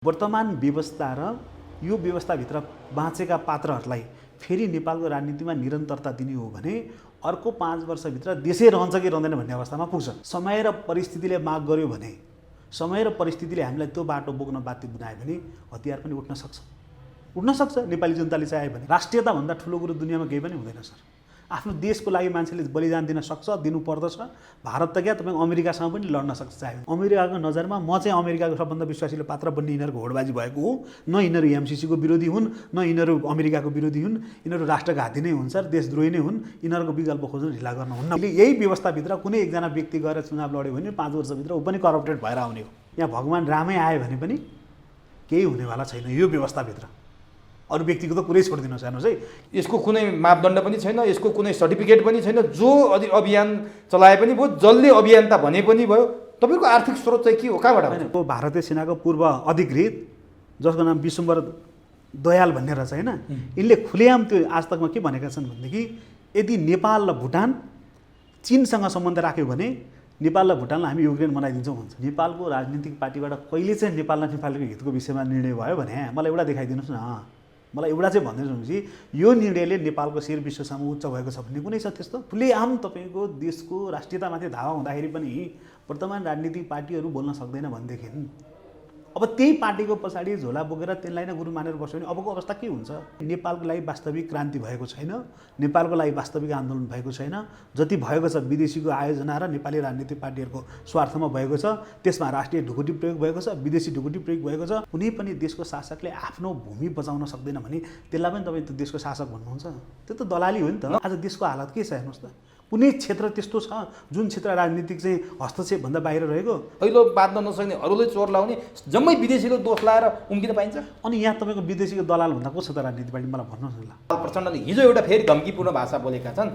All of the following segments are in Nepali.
वर्तमान व्यवस्था र यो व्यवस्थाभित्र बाँचेका पात्रहरूलाई फेरि नेपालको राजनीतिमा निरन्तरता दिने हो भने अर्को 5 वर्षभित्र देशै रहन्छ कि रहँदैन भन्ने अवस्थामा पुग्छ। समय र परिस्थितिले माग गर्यो भने, समय र परिस्थितिले हामीलाई त्यो बाटो बोक्न बाध्य बनायो भने हतियार पनि उठ्न सक्छ। नेपाली जनताले चाह्यो भने राष्ट्रियताभन्दा ठुलो कुरो दुनियाँमा केही पनि हुँदैन सर। आफ्नो देशको लागि मान्छेले बलिदान दिन सक्छ, दिनुपर्दछ। भारत त क्या तपाईँ अमेरिकासँग पनि लड्न सक्छ चाह्यो। अमेरिकाको नजरमा म चाहिँ अमेरिकाको सबभन्दा विश्वासिलो पात्र बन्ने यिनीहरूको होडबाजी भएको हो। न यिनीहरू एमसिसीको विरोधी हुन्, न यिनीहरू अमेरिकाको विरोधी हुन्। यिनीहरू राष्ट्रघाती नै हुन् सर, देशद्रोही नै हुन्। यिनीहरूको विकल्प खोज्न ढिला गर्न हुन्न। यही व्यवस्थाभित्र कुनै एकजना व्यक्ति गएर चुनाव लड्यो भने 5 वर्षभित्र ऊ पनि करप्टेड भएर आउने हो। यहाँ भगवान् रामै आयो भने पनि केही हुनेवाला छैन यो व्यवस्थाभित्र। अरू व्यक्तिको त कुरै छोडिदिनुहोस् हेर्नुहोस् है। यसको कुनै मापदण्ड पनि छैन, यसको कुनै सर्टिफिकेट पनि छैन। जो अभियान चलाए पनि भयो, जसले अभियन्ता भने पनि भयो। तपाईँको आर्थिक स्रोत चाहिँ के हो, कहाँबाट आउँछ? भारतीय सेनाको पूर्व अधिकृत जसको नाम विश्वम्बर दयाल भन्ने रहेछ होइन, यिनले खुलेआम त्यो आज तकमा के भनेका छन् भनेदेखि यदि नेपाल र भुटान चीनसँग सम्बन्ध राख्यो भने नेपाल र भुटानलाई हामी युक्रेन बनाइदिन्छौँ भन्छ। नेपालको राजनीतिक पार्टीबाट कहिले चाहिँ नेपाल र नेपालको हितको विषयमा निर्णय भयो भने मलाई एउटा देखाइदिनुहोस् न। मलाई एउटा चाहिँ भनिदिनुहोस् भनेपछि यो निर्णयले नेपालको शेर विश्वसम्म उच्च भएको छ भन्ने कुनै छ त्यस्तो? खुलेआम तपाईँको देशको राष्ट्रियतामाथि धावा हुँदाखेरि पनि वर्तमान राजनीतिक पार्टीहरू बोल्न सक्दैन भनेदेखि अब त्यही पार्टीको पछाडि झोला बोकेर त्यसलाई नै गुरु मानेर बस्यो भने अबको अवस्था के हुन्छ? नेपालको लागि वास्तविक क्रान्ति भएको छैन, नेपालको लागि वास्तविक आन्दोलन भएको छैन। जति भएको छ विदेशीको आयोजना र नेपाली राजनीतिक पार्टीहरूको स्वार्थमा भएको छ। त्यसमा राष्ट्रिय ढुकुटी प्रयोग भएको छ, विदेशी ढुकुटी प्रयोग भएको छ। कुनै पनि देशको शासकले आफ्नो भूमि बचाउन सक्दैन भने त्यसलाई पनि तपाईँ त्यो देशको शासक भन्नुहुन्छ? त्यो त दलाली हो नि त। आज देशको हालत के छ हेर्नुहोस् त। कुनै क्षेत्र त्यस्तो छ जुन क्षेत्र राजनीतिक चाहिँ हस्तक्षेपभन्दा बाहिर रहेको? पहिलो बाँध्न नसक्ने, अरूले चोर लाउने, जम्मै विदेशीको दोष लाएर उम्किन पाइन्छ। अनि यहाँ तपाईँको विदेशीको दलाल भन्दा को छ त राजनीति पार्टी? मलाई भन्नुहोस् न ल। प्रचण्डले हिजो एउटा फेरि धम्कीपूर्ण भाषा बोलेका छन्।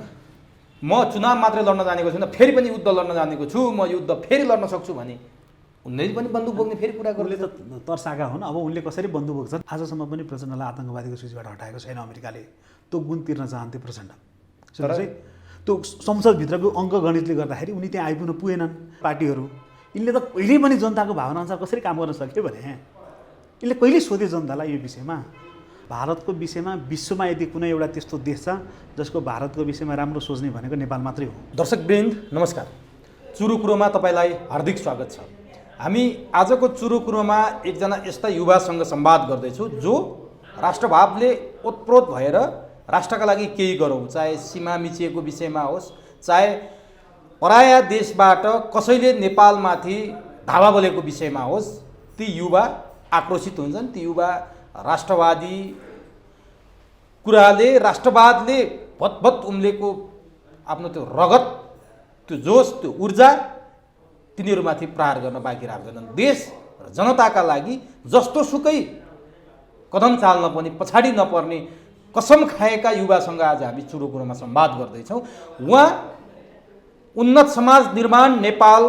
म चुनाव मात्रै लड्न जानेको छैन, फेरि पनि युद्ध लड्न जानेको छु, म युद्ध फेरि लड्न सक्छु भने उनले पनि बन्दुक बोक्ने फेरि कुरा गर्नु त तर्साका हुन्। अब उनले कसरी बन्दुक बोक्छन्? आजसम्म पनि प्रचण्डलाई आतङ्कवादीको सूचीबाट हटाएको छैन अमेरिकाले। त्यो गुण तिर्न चाहन्थे प्रचण्ड। सुन्नुहोस् है, त्यो संसदभित्रको अङ्कगणितले गर्दाखेरि उनी त्यहाँ आइपुग्न पुगेनन् पार्टीहरू। यिनले त कहिले पनि जनताको भावनाअनुसार कसरी काम गर्न सक्यो भने यिनले कहिले सोधे जनतालाई यो विषयमा? भारतको विषयमा विश्वमा यदि कुनै एउटा त्यस्तो देश छ जसको भारतको विषयमा राम्रो सोच्ने भनेको नेपाल मात्रै हो। दर्शकवृन्द नमस्कार, चुरु कुरोमा तपाईँलाई हार्दिक स्वागत छ। हामी आजको चुरु कुरोमा एकजना यस्ता युवासँग संवाद गर्दैछौँ जो राष्ट्रभावले ओतप्रोत भएर राष्ट्रका लागि केही गरौँ, चाहे सीमा मिचिएको विषयमा होस्, चाहे पराया देशबाट कसैले नेपालमाथि धावा बोलेको विषयमा होस्। ती युवा आक्रोशित हुन्छन्। ती युवा राष्ट्रवादी कुराले, राष्ट्रवादले भतभत उम्लेको आफ्नो त्यो रगत, त्यो जोस, त्यो ऊर्जा तिनीहरूमाथि प्रहार गर्न बाँकी राख्दैनन्। देश र जनताका लागि जस्तो सुकै कदम चाल्न पनि पछाडि नपर्ने कसम खाएका युवासँग आज हामी चुरु कुरोमा संवाद गर्दैछौँ। उहाँ उन्नत समाज निर्माण नेपाल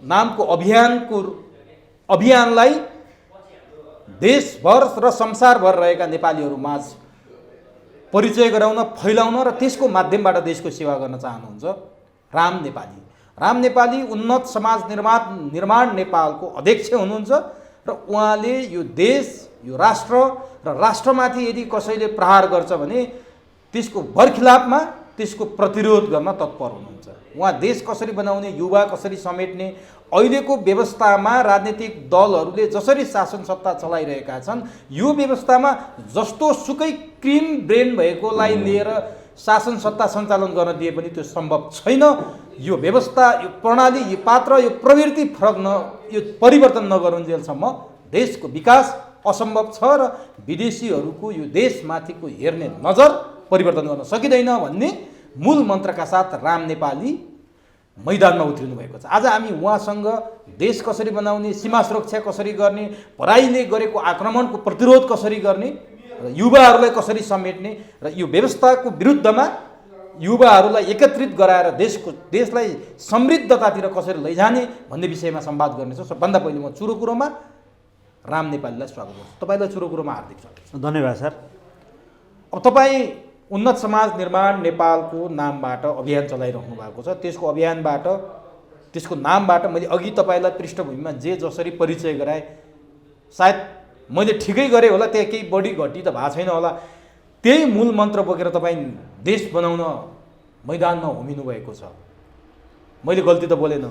नामको अभियानलाई देशभर र संसारभर रहेका नेपालीहरू माझ परिचय गराउन, फैलाउन र त्यसको माध्यमबाट देशको सेवा गर्न चाहनुहुन्छ। राम नेपाली उन्नत समाज निर्माण नेपालको अध्यक्ष हुनुहुन्छ र उहाँले यो देश, यो राष्ट्र र राष्ट्रमाथि यदि कसैले प्रहार गर्छ भने त्यसको बरखिलाफमा त्यसको प्रतिरोध गर्न तत्पर हुनुहुन्छ। उहाँ देश कसरी बनाउने, युवा कसरी समेट्ने, अहिलेको व्यवस्थामा राजनीतिक दलहरूले जसरी शासन सत्ता चलाइरहेका छन् यो व्यवस्थामा जस्तो सुकै क्रिम ब्रेन भएकोलाई लिएर शासन सत्ता सञ्चालन गर्न दिए पनि त्यो सम्भव छैन। यो व्यवस्था, यो प्रणाली, यो पात्र, यो प्रवृत्ति यो परिवर्तन नगरुन्जेलसम्म देशको विकास असम्भव छ र विदेशीहरूको यो देशमाथिको हेर्ने नजर परिवर्तन गर्न सकिँदैन भन्ने मूल मन्त्रका साथ राम नेपाली मैदानमा उत्रिनु भएको छ। आज हामी उहाँसँग देश कसरी बनाउने, सीमा सुरक्षा कसरी गर्ने, पराईले गरेको आक्रमणको प्रतिरोध कसरी गर्ने र युवाहरूलाई कसरी समेट्ने र यो व्यवस्थाको विरुद्धमा युवाहरूलाई एकत्रित गराएर देशलाई समृद्धतातिर कसरी लैजाने भन्ने विषयमा संवाद गर्नेछौँ। सबभन्दा पहिले म चुरु कुरोमा राम नेपालीलाई स्वागत गर्छु। तपाईँलाई चुरु कुरोमा हार्दिक स्वागत छ। धन्यवाद सर। अब तपाईँ उन्नत समाज निर्माण नेपालको नामबाट अभियान चलाइरहनु भएको छ। त्यसको अभियानबाट, त्यसको नामबाट मैले अघि तपाईँलाई पृष्ठभूमिमा जे जसरी परिचय गराएँ सायद मैले ठिकै गरेँ होला, त्यहाँ केही बढी घटी त भएको छैन होला, त्यही मूल मन्त्र बोकेर तपाईँ देश बनाउन मैदानमा होमिनु भएको छ। मैले गल्ती त बोलेन।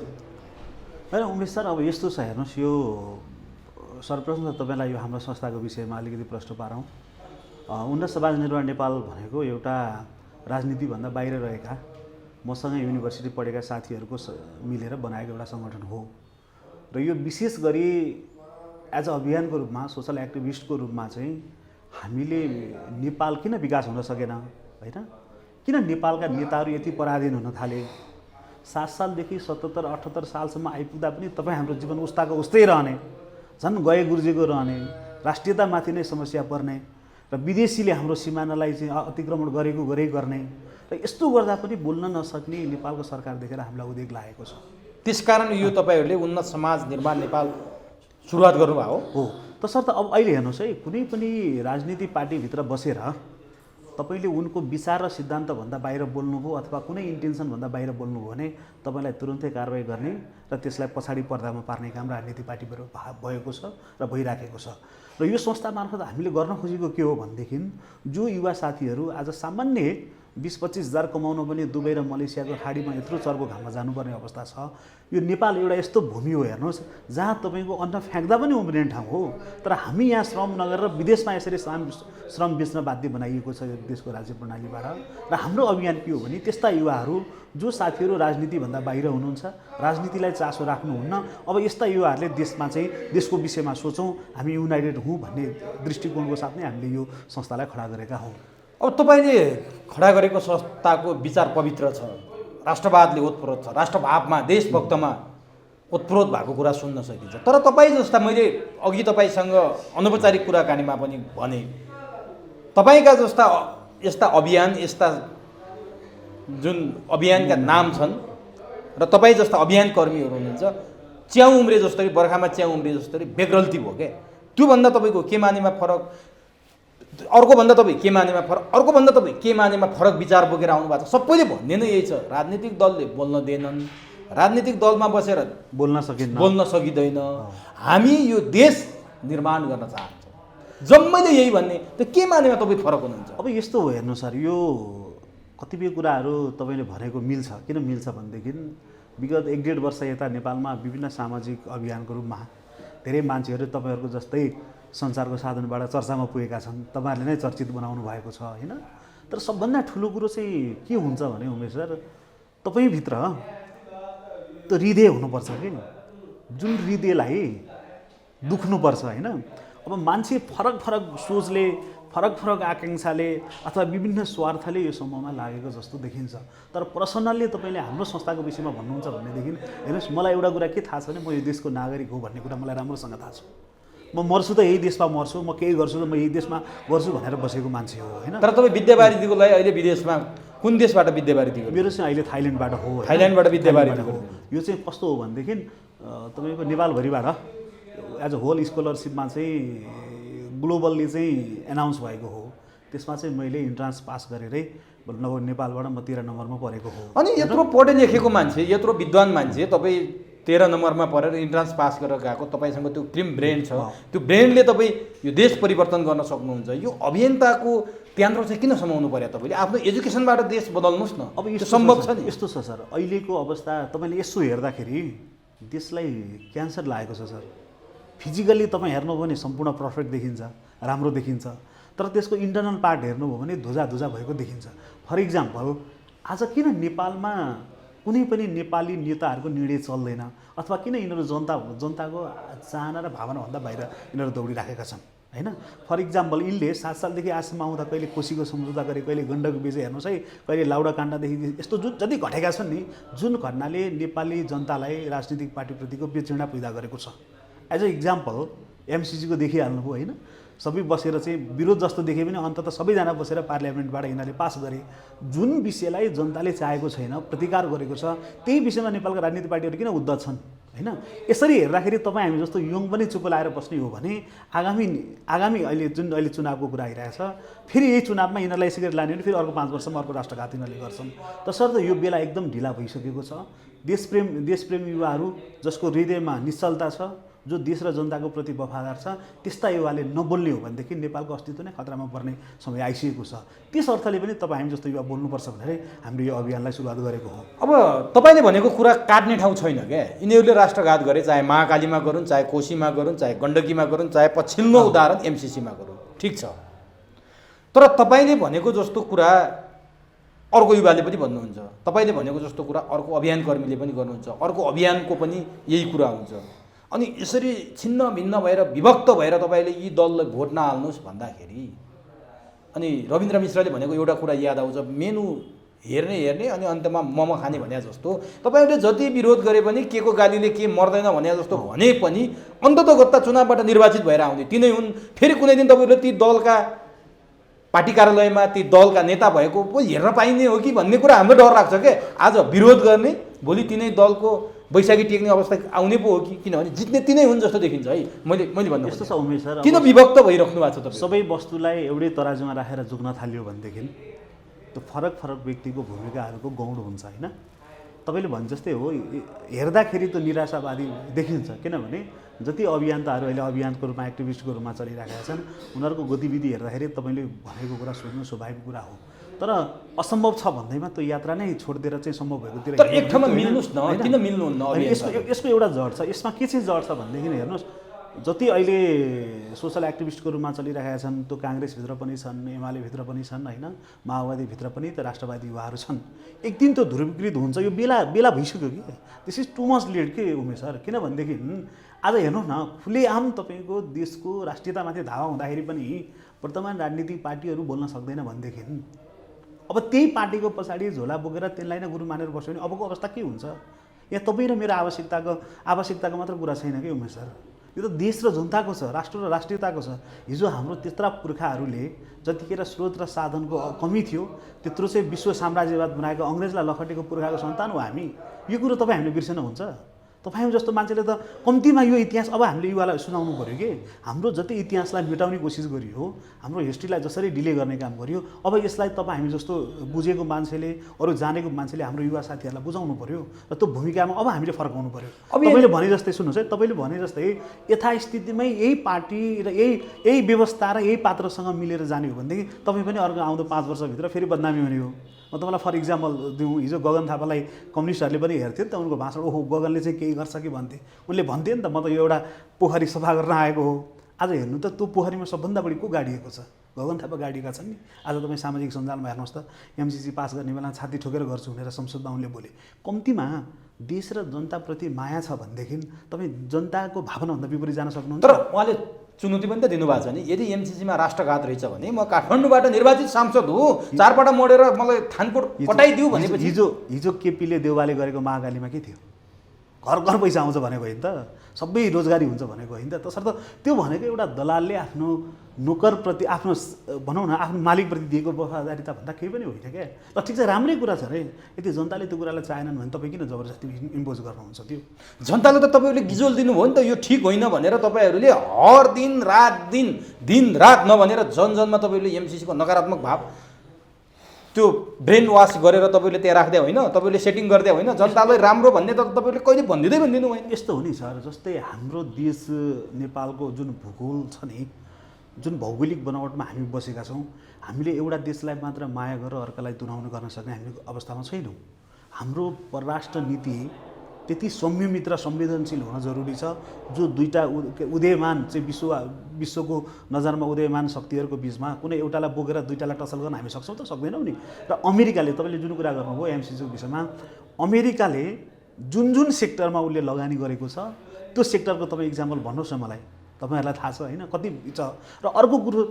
होइन उमेश सर, अब यस्तो छ हेर्नुहोस्, यो सर्वप्रथम त तपाईँलाई यो हाम्रो संस्थाको विषयमा अलिकति प्रश्न पारौँ। उन्नत समाज निर्माण नेपाल भनेको एउटा राजनीतिभन्दा बाहिर रहेका मसँगै युनिभर्सिटी पढेका साथीहरूको मिलेर बनाएको एउटा सङ्गठन हो र यो विशेष गरी एज अ अभियानको रूपमा, सोसल एक्टिभिस्टको रूपमा चाहिँ हामीले नेपाल किन विकास हुन सकेन, होइन, किन नेपालका नेताहरू यति पराधीन हुन थाले, 7 सालदेखि 77-78 सालसम्म आइपुग्दा पनि तपाईँ हाम्रो जीवन उस्ताको उस्तै रहने, झन् गए गुर्जेको रहने, राष्ट्रियतामाथि नै समस्या पर्ने र विदेशीले हाम्रो सिमानालाई चाहिँ अतिक्रमण गरेकै गर्ने र यस्तो गर्दा पनि बोल्न नसक्ने नेपालको सरकार देखेर हामीलाई उदेक लागेको छ। त्यसकारण यो तपाईँहरूले उन्नत समाज निर्माण नेपाल सुरुवात गर्नुभयो हो। तसर्थ अब अहिले हेर्नुहोस् है, कुनै पनि राजनीतिक पार्टीभित्र बसेर तपाईँले उनको विचार र सिद्धान्तभन्दा बाहिर बोल्नुभयो अथवा कुनै इन्टेन्सनभन्दा बाहिर बोल्नुभयो भने तपाईँलाई तुरुन्तै कारवाही गर्ने र त्यसलाई पछाडि पर्दामा पार्ने काम राजनीतिक पार्टीबाट भएको छ र भइराखेको छ। र यो संस्था मार्फत हामीले गर्न खोजेको के हो भनेदेखि, जो युवा साथीहरू आज सामान्य 20-25 हजार कमाउन पनि दुबई र मलेसियाको खाडीमा यत्रो चर्को घाममा जानुपर्ने अवस्था छ। यो नेपाल एउटा यस्तो भूमि हो हेर्नुहोस्, जहाँ तपाईँको अन्न फ्याँक्दा पनि उम्रिने ठाउँ हो, तर हामी यहाँ श्रम नगरेर विदेशमा यसरी श्रम बेच्न बाध्य बनाइएको छ देशको राज्य प्रणालीबाट। र हाम्रो अभियान के हो भने, त्यस्ता युवाहरू जो साथीहरू राजनीतिभन्दा बाहिर हुनुहुन्छ, राजनीतिलाई चासो राख्नुहुन्न, अब यस्ता युवाहरूले देशमा चाहिँ देशको विषयमा सोचौँ, हामी युनाइटेड हौँ भन्ने दृष्टिकोणको साथ नै हामीले यो संस्थालाई खडा गरेका हौँ। अब तपाईँले खडा गरेको संस्थाको विचार पवित्र छ, राष्ट्रवादले ओतप्रोत छ, राष्ट्रभावमा देशभक्तमा ओतप्रोत भएको कुरा सुन्न सकिन्छ। तर तपाईँ जस्ता, मैले अघि तपाईँसँग अनौपचारिक कुराकानीमा पनि भने, तपाईँका जस्ता यस्ता अभियान, यस्ता जुन अभियानका नाम छन् र तपाईँ जस्ता अभियान कर्मीहरू हुनुहुन्छ, च्याउ उम्रे जस्तै, बर्खामा च्याउ उम्रे जस्तै बेग्रल्ती भयो क्या। त्योभन्दा तपाईँको के मानेमा फरक, अर्कोभन्दा तपाईँ के मानेमा फरक, अर्कोभन्दा तपाईँ के मानेमा फरक विचार बोकेर आउनु भएको छ। सबैले भन्ने नै यही छ, राजनीतिक दलले बोल्न दिएनन्, राजनीतिक दलमा बसेर बोल्न सकिँदैन, हामी यो देश निर्माण गर्न चाहन्छौँ, जम्मैले यही भन्ने। त के मानेमा तपाईँ फरक हुनुहुन्छ? अब यस्तो हो हेर्नु सर, यो कतिपय कुराहरू तपाईँले भनेको मिल्छ। किन मिल्छ भनेदेखि, विगत 1-1.5 वर्ष यता नेपालमा विभिन्न सामाजिक अभियानको रूपमा धेरै मान्छेहरू तपाईँहरूको जस्तै सञ्चारको साधनबाट चर्चामा पुगेका छन्, तपाईँहरूले नै चर्चित बनाउनु भएको छ, होइन। तर सबभन्दा ठुलो कुरो चाहिँ के हुन्छ भने उमेश सर, तपाईँभित्र त्यो हृदय हुनुपर्छ कि, जुन हृदयलाई दुख्नुपर्छ, होइन। अब मान्छे फरक फरक सोचले, फरक फरक आकाङ्क्षाले अथवा विभिन्न स्वार्थले यो समूहमा लागेको जस्तो देखिन्छ। तर पर्सनल्ली तपाईँले हाम्रो संस्थाको विषयमा भन्नुहुन्छ भनेदेखि हेर्नुहोस्, मलाई एउटा कुरा के थाहा छ भने, म यो देशको नागरिक हो भन्ने कुरा मलाई राम्रोसँग थाहा छ। म मर्छु त यही देशमा मर्छु, म केही गर्छु त म यही देशमा गर्छु भनेर बसेको मान्छे हो, होइन। तर तपाईँ विद्यावारिधीको लागि अहिले विदेशमा कुन देशबाट विद्यावारिधी गर्नु? मेरो चाहिँ अहिले थाइल्यान्डबाट हो। थाइल्यान्डबाट विद्यावारिधी हो। यो चाहिँ कस्तो हो भनेदेखि, तपाईँको नेपालभरिबाट एज अ होल स्कलरसिपमा चाहिँ ग्लोबल्ली चाहिँ एनाउन्स भएको हो। त्यसमा चाहिँ मैले इन्ट्रान्स पास गरेरै नेपालबाट म 13 नम्बरमा परेको हो। अनि यत्रो पढे लेखेको मान्छे, यत्रो विद्वान मान्छे, तपाईँ 13 नम्बरमा पढेर इन्ट्रान्स पास गरेर गएको, तपाईँसँग त्यो क्रिम ब्रेन छ, त्यो ब्रेनले तपाईँ यो देश परिवर्तन गर्न सक्नुहुन्छ। यो अभियन्ताको त्यहाँत्र चाहिँ किन समाउनु पर्यो? तपाईँले आफ्नो एजुकेसनबाट देश बदल्नुहोस् न। अब यो सम्भव छ नि? यस्तो छ सर, अहिलेको अवस्था तपाईँले यसो हेर्दाखेरि देशलाई क्यान्सर लागेको छ सर। फिजिकल्ली तपाईँ हेर्नुभयो भने सम्पूर्ण पर्फेक्ट देखिन्छ, राम्रो देखिन्छ, तर त्यसको इन्टरनल पार्ट हेर्नुभयो भने धुजा भएको देखिन्छ। फर इक्जाम्पल, आज किन नेपालमा कुनै पनि नेपाली नेताहरूको निर्णय चल्दैन, अथवा किन यिनीहरू जनताको चाहना र भावनाभन्दा बाहिर यिनीहरू दौडिराखेका छन्, होइन। फर इक्जाम्पल, यिनले 7 सालदेखि आजसम्म आउँदा कहिले कोसीको सम्झौता गरे, कहिले गण्डक बेचे, हेर्नुहोस् है, कहिले लाउडा काण्डदेखि यस्तो जति घटेका छन् नि, जुन घटनाले नेपाली जनतालाई राजनीतिक पार्टीप्रतिको बेचैना पैदा गरेको छ। एज अ इक्जाम्पल, एमसिसीको देखिहाल्नुभयो, होइन। सबै बसेर चाहिँ विरोध जस्तो देखे पनि अन्ततः सबैजना बसेर पार्लियामेन्टबाट यिनीहरूले पास गरे। जुन विषयलाई जनताले चाहेको छैन, प्रतिकार गरेको छ, त्यही विषयमा नेपालका राजनीतिक पार्टीहरू किन उद्धत छन्, होइन। यसरी हेर्दाखेरि तपाईँ हामी जस्तो यङ पनि चुप लाएर बस्ने हो भने आगामी अहिले चुनावको कुरा आइरहेछ, फेरि यही चुनावमा यिनीहरूलाई सिगरेट लाने भने फेरि अर्को 5 वर्षमा अर्को राष्ट्रघात यिनीहरूले गर्छन्। तसर्थ यो बेला एकदम ढिला भइसकेको छ। देशप्रेम युवाहरू जसको हृदयमा निश्चलता छ, जो देश र जनताको प्रति वफादार छ त्यस्ता युवाले नबोल्ने हो भनेदेखि नेपालको अस्तित्व नै खतरामा पर्ने समय आइसकेको छ। त्यस अर्थले पनि तपाईँ हामी जस्तो युवा बोल्नुपर्छ भनेर हाम्रो यो अभियानलाई सुरुवात गरेको हो। अब तपाईँले भनेको कुरा काट्ने ठाउँ छैन क्या। यिनीहरूले राष्ट्रघात गरे, चाहे महाकालीमा गरून्, चाहे कोशीमा गरून्, चाहे गण्डकीमा गरून्, चाहे पछिल्लो उदाहरण एमसिसीमा गरून्, ठिक छ। तर तपाईँले भनेको जस्तो कुरा अर्को युवाले पनि भन्नुहुन्छ, तपाईँले भनेको जस्तो कुरा अर्को अभियानकर्मीले पनि गर्नुहुन्छ, अर्को अभियानको पनि यही कुरा हुन्छ। अनि यसरी छिन्न भिन्न भएर विभक्त भएर तपाईँले यी दललाई भोट नहाल्नुहोस् भन्दाखेरि अनि रविन्द्र मिश्रले भनेको एउटा कुरा याद आउँछ, मेनु हेर्ने अनि अन्तमा मोमो खाने भने जस्तो तपाईँहरूले जति विरोध गरे पनि के को गालीले के मर्दैन भने जस्तो भने पनि अन्ततोगत्ता चुनावबाट निर्वाचित भएर आउने तिनै हुन्। फेरि कुनै दिन तपाईँहरूले ती दलका पार्टी कार्यालयमा ती दलका नेता भएको पो हेर्न पाइने हो कि भन्ने कुरा हाम्रो डर लाग्छ क्या। आज विरोध गर्ने भोलि तिनै दलको बैशाखी टेक्ने अवस्था आउने पो हो कि, किनभने जित्ने तिनै हुन् जस्तो देखिन्छ है। मैले भन्नु यस्तो छ उमेश सर, किन विभक्त भइराख्नु भएको छ तपाईँ? सबै वस्तुलाई एउटै तराजुमा राखेर जुग्न थाल्यो भनेदेखि त्यो फरक फरक व्यक्तिको भूमिकाहरूको गौड हुन्छ होइन। तपाईँले भने जस्तै हो, हेर्दाखेरि त निराशावादी देखिन्छ, किनभने जति अभियन्ताहरू अहिले अभियानको रूपमा एक्टिभिस्टको रूपमा चलिरहेका छन् उनीहरूको गतिविधि हेर्दाखेरि तपाईँले भनेको कुरा सुन्नु स्वाभाविक कुरा हो। तर असम्भव छ भन्दैमा त्यो यात्रा नै छोडिदिएर चाहिँ सम्भव भएकोतिर तर एक ठाउँमा मिल्नुहोस् न, किन मिल्नुहुन्न? यसको एउटा जड छ। यसमा के चाहिँ जड छ भनेदेखि हेर्नुहोस्, जति अहिले सोसल एक्टिभिस्टको रूपमा चलिरहेका छन् त्यो काङ्ग्रेसभित्र पनि छन्, एमालेभित्र पनि छन् होइन, माओवादीभित्र पनि त राष्ट्रवादी युवाहरू छन्। एक दिन त्यो ध्रुवीकृत हुन्छ, यो बेला भइसक्यो कि। This is too much late के उमेश सर, किनभनेदेखि आज हेर्नुहोस् न, खुलेआम तपाईँको देशको राष्ट्रियतामाथि धावा हुँदाखेरि पनि वर्तमान राजनीतिक पार्टीहरू बोल्न सक्दैन भनेदेखि अब त्यही पार्टीको पछाडि झोला बोकेर त्यसलाई नै गुरु मानेर बस्यो भने अबको अवस्था के हुन्छ? यहाँ तपाईँ र मेरो आवश्यकताको मात्र कुरा छैन कि उमेश सर, यो त देश र जनताको छ, राष्ट्र र राष्ट्रियताको छ। हिजो हाम्रो त्यत्रा पुर्खाहरूले जतिखेर स्रोत र साधनको कमी थियो त्यत्रो चाहिँ विश्व साम्राज्यवाद बनाएको अङ्ग्रेजलाई लखटेको पुर्खाको सन्तान हो हामी। यो कुरो तपाईँ हामीले बिर्सन हुन्छ? तपाईँ जस्तो मान्छेले त कम्तीमा यो इतिहास अब हामीले युवालाई सुनाउनु पऱ्यो कि हाम्रो जति इतिहासलाई मेटाउने कोसिस गरियो, हाम्रो हिस्ट्रीलाई जसरी डिले गर्ने काम गरियो, अब यसलाई तपाईँ हामी जस्तो बुझेको मान्छेले, अरू जानेको मान्छेले हाम्रो युवा साथीहरूलाई बुझाउनु पऱ्यो र त्यो भूमिकामा अब हामीले फर्काउनु पऱ्यो। अब तपाईँले भने जस्तै सुन्नुहोस् है, तपाईँले भने जस्तै यथास्थितिमै यही पार्टी र यही व्यवस्था र यही पात्रसँग मिलेर जाने हो भनेदेखि तपाईँ पनि अर्को आउँदो 5 वर्षभित्र फेरि बदनामी हुने हो। म तपाईँलाई फर इक्जाम्पल दिउँ, हिजो गगन थापालाई कम्युनिस्टहरूले पनि हेर्थ्यो नि त, उनको भाषण ओहो गगनले चाहिँ केही गर्छ कि भन्थे। उनले भन्थे नि त म त यो एउटा पोखरी सफा गर्न आएको हो। आज हेर्नु त त्यो पोखरीमा सबभन्दा बढी को गाडिएको छ? गगन थापा गाडिएका छन् नि। आज तपाईँ सामाजिक सञ्जालमा हेर्नुहोस् त, एमसिसी पास गर्ने बेला छाती ठोकेर गर्छु भनेर संसदमा उनले बोले। कम्तीमा देश र जनताप्रति माया छ भनेदेखि तपाईँ जनताको भावनाभन्दा विपरीत जान सक्नुहुन्छ। तर उहाँले चुनौती पनि त दिनुभएको छ नि, यदि एमसिसीमा राष्ट्रघात रहेछ भने म काठमाडौँबाट निर्वाचित सांसद हो, 4 पल्ट मोडेर मलाई थानकोट कटाइदिउ भनेपछि हिजो केपीले देउवाले गरेको महाकालीमा के थियो? घर घर पैसा आउँछ भनेको होइन त, सबै रोजगारी हुन्छ भनेको होइन त। तसर्थ त्यो भनेको एउटा दलालले आफ्नो नोकरप्रति, आफ्नो भनौँ न आफ्नो मालिकप्रति दिएको वफादारीता भन्दा केही पनि होइन क्या। ल ठिक छ, राम्रै कुरा छ रे। यदि जनताले त्यो कुरालाई चाहेनन् भने तपाईँ किन जबरजस्ती इम्पोज गर्नुहुन्छ? त्यो जनताले त तपाईँहरूले गिजोल दिनुभयो नि त, यो ठिक होइन भनेर तपाईँहरूले हर दिन रात नभनेर जनजनमा तपाईँहरूले एमसिसीको नकारात्मक भाव त्यो ब्रेन वास गरेर तपाईँले त्यहाँ राख्दै होइन, तपाईँले सेटिङ गर्दै होइन, जनतालाई राम्रो भन्ने त तपाईँले कहिले भनिदिनु होइन। यस्तो हो नि सर, जस्तै हाम्रो देश नेपालको जुन भूगोल छ नि, जुन भौगोलिक बनावटमा हामी बसेका छौँ, हामीले एउटा देशलाई मात्र माया गरेर अर्कालाई तुनाउनु गर्न सक्ने हामी अवस्थामा छैनौँ। हाम्रो परराष्ट्र नीति त्यति संयमित र संवेदनशील हुन जरुरी छ, जो दुईटा उदयमान चाहिँ विश्वको नजरमा उदयमान शक्तिहरूको बिचमा कुनै एउटालाई बोकेर दुईटालाई टसल गर्न हामी सक्छौँ त? सक्दैनौँ नि। र अमेरिकाले, तपाईँले जुन कुरा गर्नुभयो एमसिसीको विषयमा, अमेरिकाले जुन सेक्टरमा उसले लगानी गरेको छ त्यो सेक्टरको तपाईँ इक्जाम्पल भन्नुहोस् न मलाई, तपाईँहरूलाई थाहा छ होइन कति छ। र अर्को कुरो,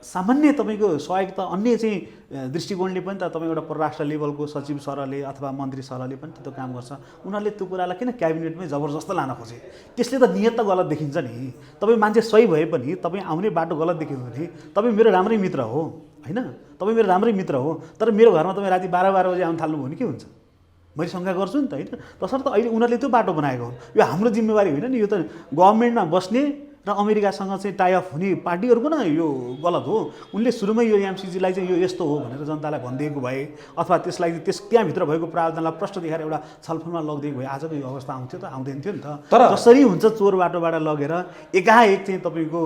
सामान्य तपाईँको सहयोग त अन्य चाहिँ दृष्टिकोणले पनि त तपाईँ एउटा परराष्ट्र लेभलको सचिव सरले अथवा मन्त्री सरले पनि त्यो काम गर्छ। उनीहरूले त्यो कुरालाई किन क्याबिनेटमै जबरजस्त लान खोजे? त्यसले त नियत त गलत देखिन्छ नि। तपाईँ मान्छे सही भए पनि तपाईँ आउने बाटो गलत देख्यो भने तपाईँ मेरो राम्रै मित्र हो होइन, तपाईँ मेरो राम्रै मित्र हो, तर मेरो घरमा तपाईँ राति 12 बजे आउनु थाल्नुभयो भने के हुन्छ? मैले शङ्का गर्छु नि त होइन। तसर्थ अहिले उनीहरूले त्यो बाटो बनाएको हो। यो हाम्रो जिम्मेवारी होइन नि, यो त गभर्मेन्टमा बस्ने र अमेरिकासँग चाहिँ टाइअप हुने पार्टीहरूको न यो गलत हो। उनले सुरुमै यो एमसिसीलाई चाहिँ यो यस्तो हो भनेर जनतालाई भनिदिएको भए अथवा त्यसलाई त्यहाँभित्र भएको प्रावधानलाई प्रश्न देखाएर एउटा छलफलमा लगिदिएको भए आजको यो अवस्था आउँथ्यो त, आउँदैन थियो नि त। तर जसरी हुन्छ चोर बाटोबाट लगेर एकाएक चाहिँ तपाईँको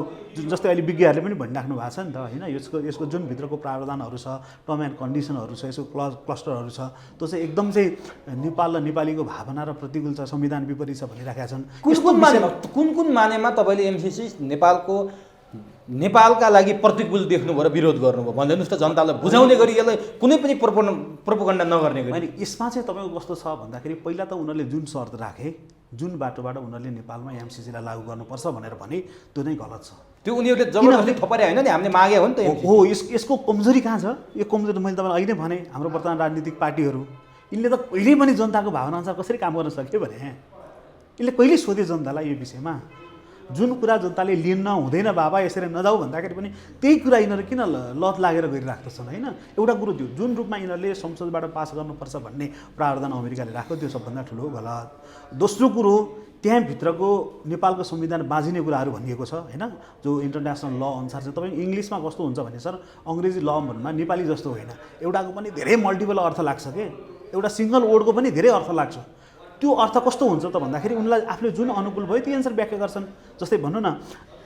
जस्तै अहिले विज्ञहरूले पनि भनिराख्नु भएको छ नि त होइन, यसको जुन भित्रको प्रावधानहरू छ, टर्म एन्ड कन्डिसनहरू छ, यसको क्लस्टरहरू छ, त्यो चाहिँ एकदम चाहिँ नेपाल र नेपालीको भावना र प्रतिकूल छ, संविधान विपरीत छ भनिराखेका छन्। कुन मानेमा तपाईँले एमसिसी नेपालका लागि प्रतिकूल देख्नुभयो र विरोध गर्नुभयो भनिदिनुहोस् त, जनतालाई बुझाउने गरी यसलाई कुनै पनि प्रोपोगन्डा नगर्ने गरी। अनि यसमा चाहिँ तपाईँको कस्तो छ भन्दाखेरि पहिला त उनीहरूले जुन शर्त राखे, जुन बाटोबाट उनीहरूले नेपालमा एमसिसीलाई लागू गर्नुपर्छ भनेर भने त्यो नै गलत छ। त्यो उनीहरूले जबरजस्ती थपारे होइन नि, हामीले मागे हो नि त। हो, यसको कमजोरी कहाँ छ? यो कमजोरी मैले तपाईँलाई अहिले भने हाम्रो वर्तमान राजनीतिक पार्टीहरू यिनले त कहिल्यै पनि जनताको भावनाअनुसार कसरी काम गर्न सक्यो भने यसले कहिले सोधे जनतालाई यो विषयमा? जुन कुरा जनताले लिन हुँदैन बाबा यसरी नजाऊ भन्दाखेरि पनि त्यही कुरा यिनीहरू किन लत लागेर गरिराख्दछन् होइन? एउटा कुरो त्यो जुन रूपमा यिनीहरूले संसदबाट पास गर्नुपर्छ भन्ने प्रावधान अमेरिकाले राख्यो त्यो सबभन्दा ठुलो गलत। दोस्रो कुरो त्यहाँभित्रको नेपालको संविधान बाँझिने कुराहरू भनिएको छ होइन, जो इन्टरनेसनल ल अनुसार चाहिँ तपाईँ इङ्ग्लिसमा कस्तो हुन्छ भने सर अङ्ग्रेजी ल भन्नुमा नेपाली जस्तो होइन, एउटाको पनि धेरै मल्टिपल अर्थ लाग्छ के, एउटा सिङ्गल वर्डको पनि धेरै अर्थ लाग्छ। त्यो अर्थ कस्तो हुन्छ त भन्दाखेरि उनलाई आफूले जुन अनुकूल भयो त्यो एन्सर व्याख्या गर्छन्। जस्तै भन्नु न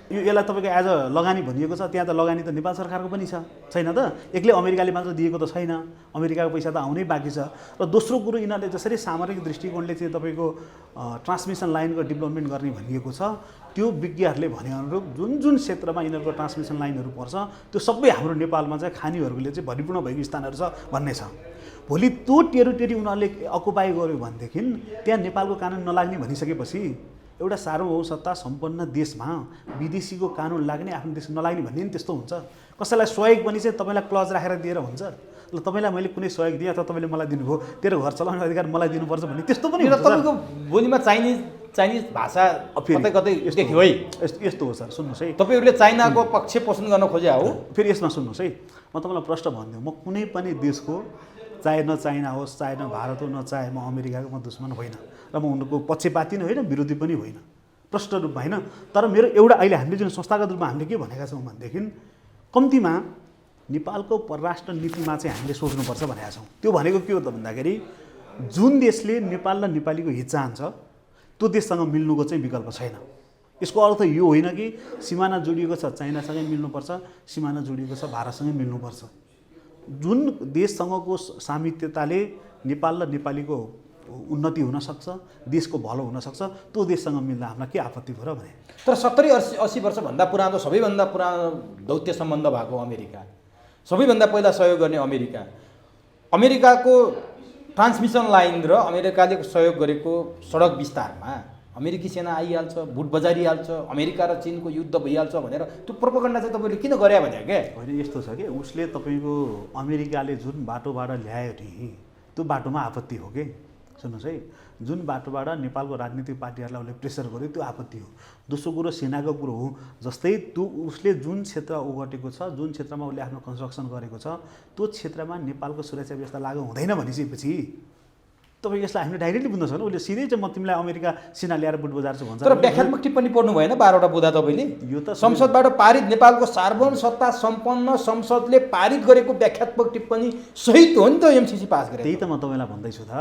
यसलाई तपाईँको एज अ लगानी भनिएको छ, त्यहाँ त लगानी त नेपाल सरकारको पनि छैन त, एक्लै अमेरिकाले मात्र दिएको त छैन, अमेरिकाको पैसा त आउनै बाँकी छ। र दोस्रो कुरो यिनीहरूले जसरी सामरिक दृष्टिकोणले चाहिँ तपाईँको ट्रान्समिसन लाइनको डेभलपमेन्ट गर्ने भनिएको छ, त्यो विज्ञहरूले भनेअनुरूप जुन जुन क्षेत्रमा यिनीहरूको ट्रान्समिसन लाइनहरू पर्छ त्यो सबै हाम्रो नेपालमा चाहिँ खानीहरूले चाहिँ भरिपूर्ण भएको स्थानहरू छ भन्ने छ। भोलि त्यो टेरिटोरी उनीहरूले अकुपाई गर्यो भनेदेखि त्यहाँ नेपालको कानुन नलाग्ने भनिसकेपछि एउटा सार्वभौम सत्ता सम्पन्न देशमा विदेशीको कानुन लाग्ने आफ्नो देश नलाग्ने भन्ने नि त्यस्तो हुन्छ। कसैलाई सहयोग पनि चाहिँ तपाईँलाई क्लज राखेर दिएर हुन्छ, ल तपाईँलाई मैले कुनै सहयोग दिएँ अथवा तपाईँले मलाई दिनुभयो, तेरो घर चलाउने अधिकार मलाई दिनुपर्छ भन्ने त्यस्तो पनि हुन्छ। तपाईँको बोलीमा चाइनिज भाषा कतै कतै देख्यो है। यस्तो हो सर, सुन्नुहोस् है, तपाईँहरूले चाइनाको पक्ष पोषण गर्न खोजे हो। फेरि यसमा सुन्नुहोस् है, म तपाईँलाई प्रश्न भनिदिउँ, म कुनै पनि देशको चाहे न चाइना होस्, चाहे न भारत हो, न चाहे म अमेरिकाको म दुश्मन होइन र म उनको पक्षपाती नै होइन, विरोधी पनि होइन, प्रष्ट रूपमा होइन। तर मेरो एउटा अहिले हामीले जुन संस्थागत रूपमा हामीले के भनेका छौँ भनेदेखि कम्तीमा नेपालको परराष्ट्र नीतिमा चाहिँ हामीले सोच्नुपर्छ भनेका छौँ। त्यो भनेको के हो त भन्दाखेरि जुन देशले नेपाल र नेपालीको हित चाहन्छ त्यो देशसँग मिल्नुको चाहिँ विकल्प छैन। यसको अर्थ यो होइन कि सिमाना जोडिएको छ चाइनासँगै मिल्नुपर्छ, सिमाना जोडिएको छ भारतसँगै मिल्नुपर्छ। जुन देशसँगको सामित्यताले नेपाल र नेपालीको उन्नति हुनसक्छ, देशको भलो हुनसक्छ, त्यो देशसँग मिल्दा हामीलाई के आपत्ति भयो र भने। तर 70-80 वर्षभन्दा पुरानो सबैभन्दा पुरानो दौत्य सम्बन्ध भएको अमेरिका, सबैभन्दा पहिला सहयोग गर्ने अमेरिकाको ट्रान्समिसन लाइन र अमेरिकाले सहयोग गरेको सडक विस्तारमा अमेरिकी सेना आइहाल्छ, भुट बजारिहाल्छ, अमेरिका र चिनको युद्ध भइहाल्छ भनेर त्यो प्रोपोगन्डा चाहिँ तपाईँले किन गरे भने क्या? होइन, यस्तो छ कि उसले तपाईँको अमेरिकाले जुन बाटोबाट ल्यायो नि त्यो बाटोमा आपत्ति हो कि। सुन्नुहोस् है, जुन बाटोबाट नेपालको राजनीतिक पार्टीहरूलाई उसले प्रेसर गर्यो त्यो आपत्ति हो। दोस्रो कुरो सेनाको कुरो हो, जस्तै त्यो उसले जुन क्षेत्र ओगटेको छ, जुन क्षेत्रमा उसले आफ्नो कन्स्ट्रक्सन गरेको छ त्यो क्षेत्रमा नेपालको सुरक्षा व्यवस्था लागु हुँदैन भनिसकेपछि तपाईँ यसलाई हामीले डाइरेक्टली बुझ्न सक्छौँ। उसले सिधै चाहिँ म तिमीलाई अमेरिका सेना ल्याएर बुट बजार्छु भन्छ। तर व्याख्यात्मक टिप्पणी पढ्नु भएन 12वटा बुँदा तपाईँले? यो त संसदबाट पारित नेपालको सार्वभौम सत्ता सम्पन्न संसदले पारित गरेको व्याख्यात्मक टिप्पणी सहित हो नि त एमसिसी पास गरे। त्यही त म तपाईँलाई भन्दैछु त,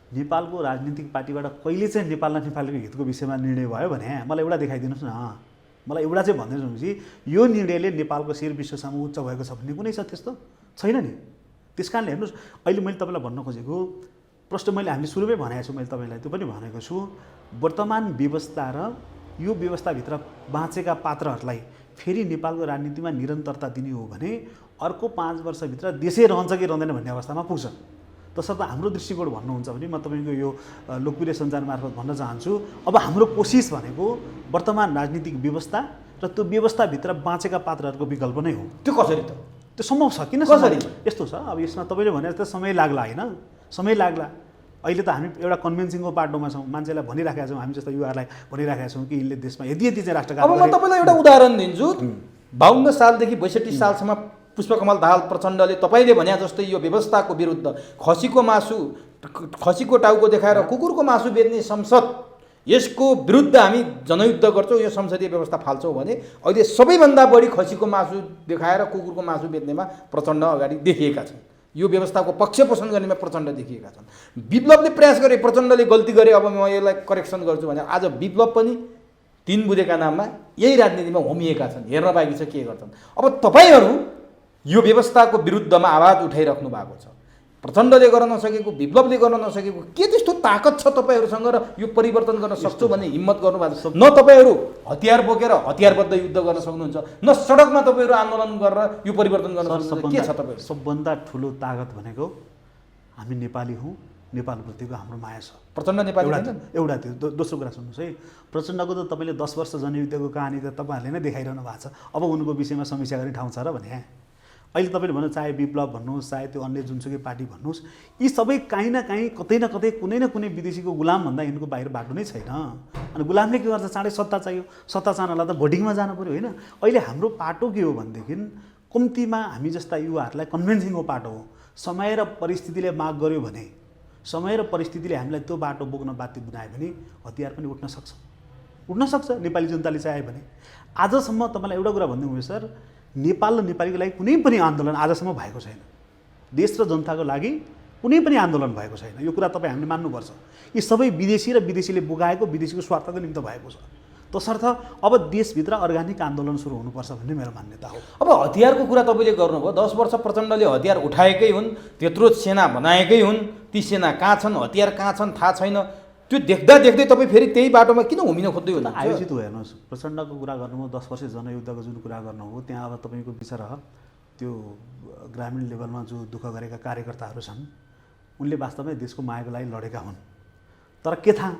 नेपालको राजनीतिक पार्टीबाट कहिले चाहिँ नेपाल र नेपालीको हितको विषयमा निर्णय भयो भने मलाई एउटा देखाइदिनुहोस् न। मलाई एउटा चाहिँ भनिदिनुहोस् कि यो निर्णयले नेपालको शिर विश्वसम्म उच्च भएको छ भन्ने कुनै छ? त्यस्तो छैन नि। त्यस कारणले हेर्नुहोस्, अहिले मैले तपाईँलाई भन्न खोजेको प्रश्न मैले हामीले सुरुमै भनेको छु, मैले तपाईँलाई त्यो पनि भनेको छु, वर्तमान व्यवस्था र यो व्यवस्थाभित्र बाँचेका पात्रहरूलाई फेरि नेपालको राजनीतिमा निरन्तरता दिने हो भने अर्को 5 वर्षभित्र देशै रहन्छ कि रहँदैन भन्ने अवस्थामा पुग्छ। तसर्थ हाम्रो दृष्टिकोण भन्नुहुन्छ भने म तपाईँको यो लोकप्रिय सञ्चार मार्फत भन्न चाहन्छु, अब हाम्रो कोसिस भनेको वर्तमान राजनीतिक व्यवस्था र त्यो व्यवस्थाभित्र बाँचेका पात्रहरूको विकल्प नै हो। त्यो कसरी त? त्यो सम्भव छ किन? कसरी? यस्तो छ, अब यसमा तपाईँले भने जस्तो समय लाग्ला होइन, समय लाग्ला। अहिले त हामी एउटा कन्भेन्सिङको पाटोमा छौँ, मान्छेलाई भनिराखेका छौँ, हामी जस्तो युवाहरूलाई भनिराखेका छौँ कि यिनले देशमा यति यति चाहिँ राष्ट्र। अब म तपाईँलाई एउटा उदाहरण दिन्छु। 52 सालदेखि 62 सालसम्म पुष्पकमल दाहाल प्रचण्डले तपाईँले भने जस्तै यो व्यवस्थाको विरुद्ध खसीको टाउको देखाएर कुकुरको मासु बेच्ने संसद यसको विरुद्ध हामी जनयुद्ध गर्छौँ, यो संसदीय व्यवस्था फाल्छौँ भने अहिले सबैभन्दा बढी खसीको मासु देखाएर कुकुरको मासु बेच्नेमा प्रचण्ड अगाडि देखिएका छन्। यो व्यवस्थाको पक्ष पोषण गर्नेमा प्रचण्ड देखिएका छन्। विप्लवले प्रयास गरे, प्रचण्डले गल्ती गरे, अब म यसलाई करेक्सन गर्छु भने आज विप्लव पनि 3 बुँदेका नाममा यही राजनीतिमा होमिएका छन्। हेर्न बाँकी छ के गर्छन्। अब तपाईँहरू यो व्यवस्थाको विरुद्धमा आवाज उठाइराख्नु भएको छ। प्रचण्डले गर्न नसकेको, विप्लवले गर्न नसकेको के त्यस्तो ताकत छ तपाईँहरूसँग र यो परिवर्तन गर्न सक्छु भन्ने हिम्मत गर्नुभएको छ? न तपाईँहरू हतियार बोकेर हतियारबद्ध युद्ध गर्न सक्नुहुन्छ, न सडकमा तपाईँहरू आन्दोलन गरेर यो परिवर्तन गर्न सक्नुहुन्छ। के छ तपाईँहरू? सबभन्दा ठुलो ताकत भनेको हामी नेपाली हौँ, नेपालप्रतिको हाम्रो माया छ। प्रचण्ड नेपाली एउटा त्यो दोस्रो कुरा सुन्नुहोस् है, प्रचण्डको त तपाईँले 10 वर्ष जनयुद्धको कहानी त तपाईँहरूले नै देखाइरहनु भएको छ। अब उनको विषयमा समीक्षा गर्ने ठाउँ छ र भने अहिले तपाईँले भन्नु चाहे विप्लव भन्नुहोस्, चाहे त्यो अन्य जुनसुकै पार्टी भन्नुहोस्, यी सबै काहीँ न काहीँ कतै न कतै कुनै न कुनै विदेशीको गुलाम भन्दा यिनको बाहिर बाटो नै छैन। अनि गुलामले के गर्छ? चाँडै सत्ता चाहियो, सत्ता चाहनलाई त भोटिङमा जानु पऱ्यो होइन। अहिले हाम्रो पाटो के हो भनेदेखि कम्तीमा हामी जस्ता युवाहरूलाई कन्भिन्सिङको पाटो हो। समय र परिस्थितिले माग गर्यो भने, समय र परिस्थितिले हामीलाई त्यो बाटो बोक्न बाध्य बनायो भने हतियार पनि उठ्न सक्छ नेपाली जनताले चाह्यो भने। आजसम्म तपाईँलाई एउटा कुरा भनिदिउँ सर, नेपाल र नेपालीको लागि कुनै पनि आन्दोलन आजसम्म भएको छैन। देश र जनताको लागि कुनै पनि आन्दोलन भएको छैन। यो कुरा तपाईँ हामीले मान्नुपर्छ। यी सबै विदेशी र विदेशीले बोकाएको, विदेशीको स्वार्थको निम्ति भएको छ। तसर्थ अब देशभित्र अर्ग्यानिक आन्दोलन सुरु हुनुपर्छ भन्ने मेरो मान्यता हो। अब हतियारको कुरा तपाईँले गर्नुभयो। 10 वर्ष प्रचण्डले हतियार उठाएकै हुन्, त्यत्रो सेना बनाएकै हुन्। ती सेना कहाँ छन्, हतियार कहाँ छन् थाहा छैन। त्यो देख्दै तपाईँ फेरि त्यही बाटोमा किन घुमिन खोज्दै हुनुहुन्छ? आयोजित हो हेर्नुहोस्, प्रचण्डको कुरा गर्नुभयो, 10 वर्ष जनयुद्धको जुन कुरा गर्नुभयो, त्यहाँ अब तपाईँको विचार त्यो ग्रामीण लेभलमा जो दुःख गरेका कार्यकर्ताहरू छन् उनले वास्तवमै देशको मायाको लागि लडेका हुन्। तर के थाहा,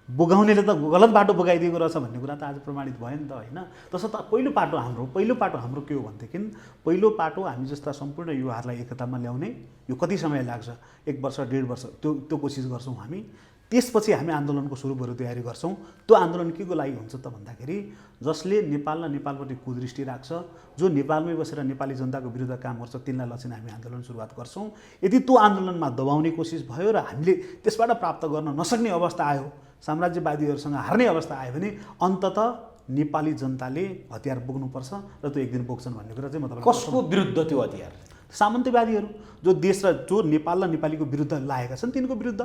बोगाउनेले त गलत बाटो बोकाइदिएको रहेछ भन्ने कुरा त आज प्रमाणित भयो नि त होइन। तसर्थ पहिलो पाटो हाम्रो के हो भनेदेखि पहिलो पाटो हामी जस्ता सम्पूर्ण युवाहरूलाई एकतामा ल्याउने। यो कति समय लाग्छ? 1 वर्ष 1.5 वर्ष त्यो कोसिस गर्छौँ हामी। त्यसपछि हामी आन्दोलनको सुरुबरु तयारी गर्छौँ। त्यो आन्दोलन के को लागि हुन्छ त भन्दाखेरि जसले नेपाल र नेपालपट्टि कुदृष्टि राख्छ, जो नेपालमै बसेर नेपाली जनताको विरुद्ध काम गर्छ, तिनलाई लक्षण हामी आन्दोलन सुरुवात गर्छौँ। यदि त्यो आन्दोलनमा दबाउने कोसिस भयो र हामीले त्यसबाट प्राप्त गर्न नसक्ने अवस्था आयो, साम्राज्यवादीहरूसँग हार्ने अवस्था आयो भने अन्ततः नेपाली जनताले हतियार बोक्नुपर्छ र त्यो एक दिन बोक्छन् भन्ने कुरा चाहिँ म तपाईँलाई। कसको विरुद्ध त्यो हतियार? सामन्त्यवादीहरू जो देश र जो नेपाल र नेपालीको विरुद्ध लागेका छन् तिनको विरुद्ध।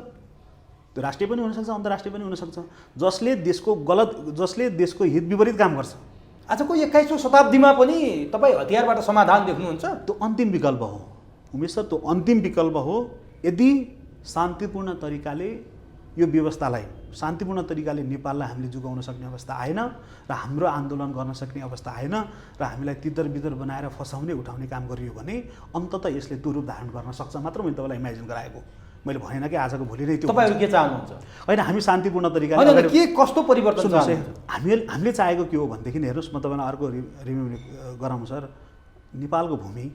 त्यो राष्ट्रिय पनि हुनसक्छ, अन्तर्राष्ट्रिय पनि हुनसक्छ। जसले देशको हित विपरीत काम गर्छ। आजको 21औं शताब्दीमा पनि तपाईँ हतियारबाट समाधान देख्नुहुन्छ? त्यो अन्तिम विकल्प हो उमेश सर, त्यो अन्तिम विकल्प हो। यदि शान्तिपूर्ण तरिकाले यो व्यवस्थालाई शान्तिपूर्ण तरिकाले नेपाललाई हामीले जोगाउन सक्ने अवस्था आएन र हाम्रो आन्दोलन गर्न सक्ने अवस्था आएन र हामीलाई तितर बितर बनाएर फसाउने उठाउने काम गरियो भने अन्ततः यसले त्यो रूप धारण गर्न सक्छ मात्र। मैले तपाईँलाई इमेजिन गराएको, मैले भनेन कि आजको भोलि नै त्यो। तपाईँहरू के चाहनुहुन्छ? होइन, हामी शान्तिपूर्ण तरिकाले के कस्तो परिवर्तन चाहनुहुन्छ? हामीले चाहेको के हो भनेदेखि हेर्नुहोस्, म तपाईँलाई अर्को रिभ्यू गराउँ सर। नेपालको भूमि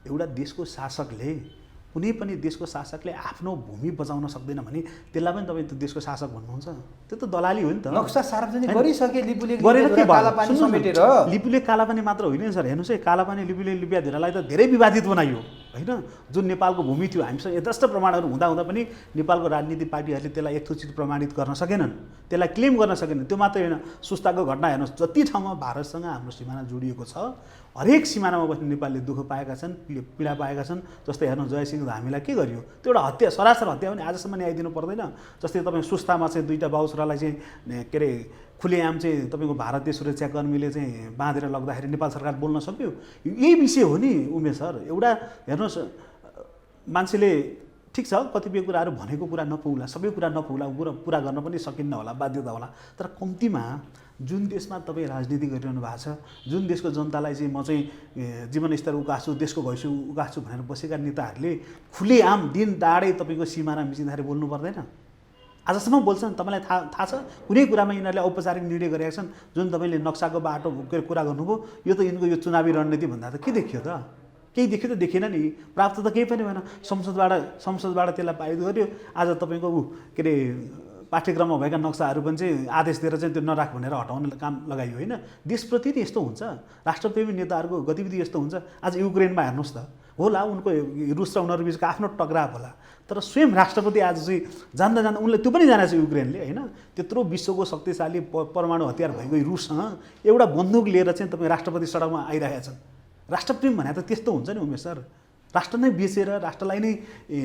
एउटा देशको शासकले, कुनै पनि देशको शासकले आफ्नो भूमि बचाउन सक्दैन भने त्यसलाई पनि तपाईँ त्यो देशको शासक भन्नुहुन्छ? त्यो त दलाली हो नि त। नक्सा सार्वजनिक गरिसके लिपुले, गरेर के कालापानी समेटेर। लिपुले कालापानी मात्र होइन सर, हेर्नुहोस् है, कालापानी लिपुले लिपियाधेरालाई त धेरै विवादित बनाइयो होइन। जुन नेपालको भूमि थियो, हामीसँग यथेष्ट प्रमाणहरू हुँदा पनि नेपालको राजनीतिक पार्टीहरूले त्यसलाई यथोचित प्रमाणित गर्न सकेनन्, त्यसलाई क्लेम गर्न सकेनन्। त्यो मात्रै होइन, सुस्ताको घटना हेर्नुहोस्, जति ठाउँमा भारतसँग हाम्रो सिमाना जोडिएको छ, हरेक सिमानामा बस्ने नेपालले दुःख पाएका छन्, पीडा पाएका छन्। जस्तै हेर्नुहोस्, जयसिंह धामीलाई के गरियो? त्यो एउटा हत्या, सरासर हत्या पनि आजसम्म न्याय दिनु पर्दैन। जस्तै तपाईँ सुस्तामा चाहिँ 2टा बाउछरालाई चाहिँ के अरे खुलेआम चाहिँ तपाईँको भारतीय सुरक्षाकर्मीले चाहिँ बाँधेर लग्दाखेरि नेपाल सरकार बोल्न सक्यो? यही विषय हो नि उमेश सर। एउटा हेर्नुहोस्, मान्छेले ठिक छ कतिपय कुराहरू भनेको कुरा नपुग्ला, सबै कुरा नपुग्ला, पुरा गर्न पनि सकिन्न होला, बाध्यता होला। तर कम्तीमा जुन देशमा तपाईँ राजनीति गरिरहनु भएको छ, जुन देशको जनतालाई चाहिँ म चाहिँ जीवनस्तर उकास्छु, देशको भविष्य उकास्छु भनेर बसेका नेताहरूले खुलेआम दिन दाडै तपाईँको सिमाना मिचिँदाखेरि बोल्नु पर्दैन? आजसम्म बोल्छन्। तपाईँलाई थाहा छ कुनै कुरामा यिनीहरूले औपचारिक निर्णय गरेका छन्? जुन तपाईँले नक्साको बाटो कुरा गर्नुभयो, यो त यिनको यो चुनावी रणनीति भन्दा त के देखियो त? केही देख्यो त देखेन नि, प्राप्त त केही पनि भएन। संसदबाट त्यसलाई पारित गर्यो। आज तपाईँको के अरे पाठ्यक्रममा भएका नक्साहरू पनि चाहिँ आदेश दिएर चाहिँ त्यो नराख भनेर हटाउने काम लगाइयो होइन। देशप्रति नै यस्तो हुन्छ, राष्ट्रप्रेमी नेताहरूको गतिविधि यस्तो हुन्छ। आज युक्रेनमा हेर्नुहोस् त, होला उनको रुस र उनीहरू बिचको आफ्नो टकराव होला, तर स्वयं राष्ट्रपति आज चाहिँ जान्दा जान्दा उनले त्यो पनि जानेको छ युक्रेनले होइन, त्यत्रो विश्वको शक्तिशाली परमाणु हतियार भएको रुससँग एउटा बन्दुक लिएर चाहिँ तपाईँ राष्ट्रपति सडकमा आइरहेका छन्। राष्ट्रप्रेम भने त त्यस्तो हुन्छ नि उमेश सर, राष्ट्र नै बेचेर राष्ट्रलाई नै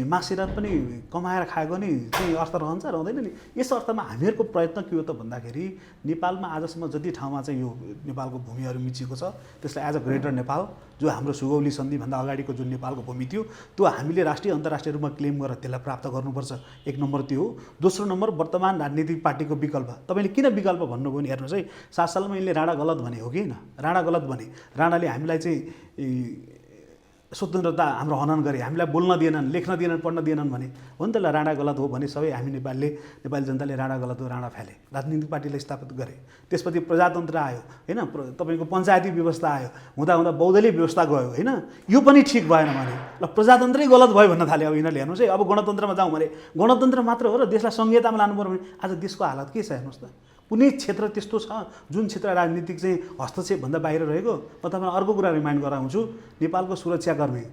मासेर पनि कमाएर खाएको नि चाहिँ अर्थ रहन्छ रहँदैन नि। यस अर्थमा हामीहरूको प्रयत्न के हो त भन्दाखेरि नेपालमा आजसम्म जति ठाउँमा चाहिँ यो नेपालको भूमिहरू मिचिएको छ त्यसलाई एज अ ग्रेटर नेपाल, जो हाम्रो सुगौली सन्धिभन्दा अगाडिको जुन नेपालको भूमि थियो त्यो हामीले राष्ट्रिय अन्तर्राष्ट्रिय रूपमा क्लेम गरेर त्यसलाई प्राप्त गर्नुपर्छ। एक नम्बर त्यो हो। दोस्रो नम्बर वर्तमान राजनीतिक पार्टीको विकल्प। तपाईँले किन विकल्प भन्नुभयो भने हेर्नुहोस् है, 7 सालमा यिनले राणा गलत भने हो कि होइन, राणा गलत भने, राणाले हामीलाई चाहिँ स्वतन्त्रता हाम्रो हनन गरे, हामीलाई बोल्न दिएनन्, लेख्न दिएनन्, पढ्न दिएनन् भने हो नि त। राणा गलत हो भने सबै हामी नेपाली जनताले राणा गलत हो राणा फाले, राजनीतिक पार्टीलाई स्थापित गरे। त्यसपछि प्रजातन्त्र आयो होइन, तपाईँको पञ्चायती व्यवस्था आयो, हुँदा हुँदा बहुदलीय व्यवस्था गयो होइन, यो पनि ठिक भएन भने ल प्रजातन्त्रै गलत भयो भन्न थाल्यो। अब यिनीहरूले हेर्नुहोस् है, अब गणतन्त्रमा जाउँ भने गणतन्त्र मात्र हो र देशलाई संहितामा लानु पर्यो भने आज देशको हालत के छ हेर्नुहोस् त। कुनै क्षेत्र त्यस्तो छ जुन क्षेत्र राजनीतिक चाहिँ हस्तक्षेपभन्दा बाहिर रहेको। म तपाईँलाई अर्को कुरा रिमाइन्ड गराउँछु, नेपालको सुरक्षाकर्मी,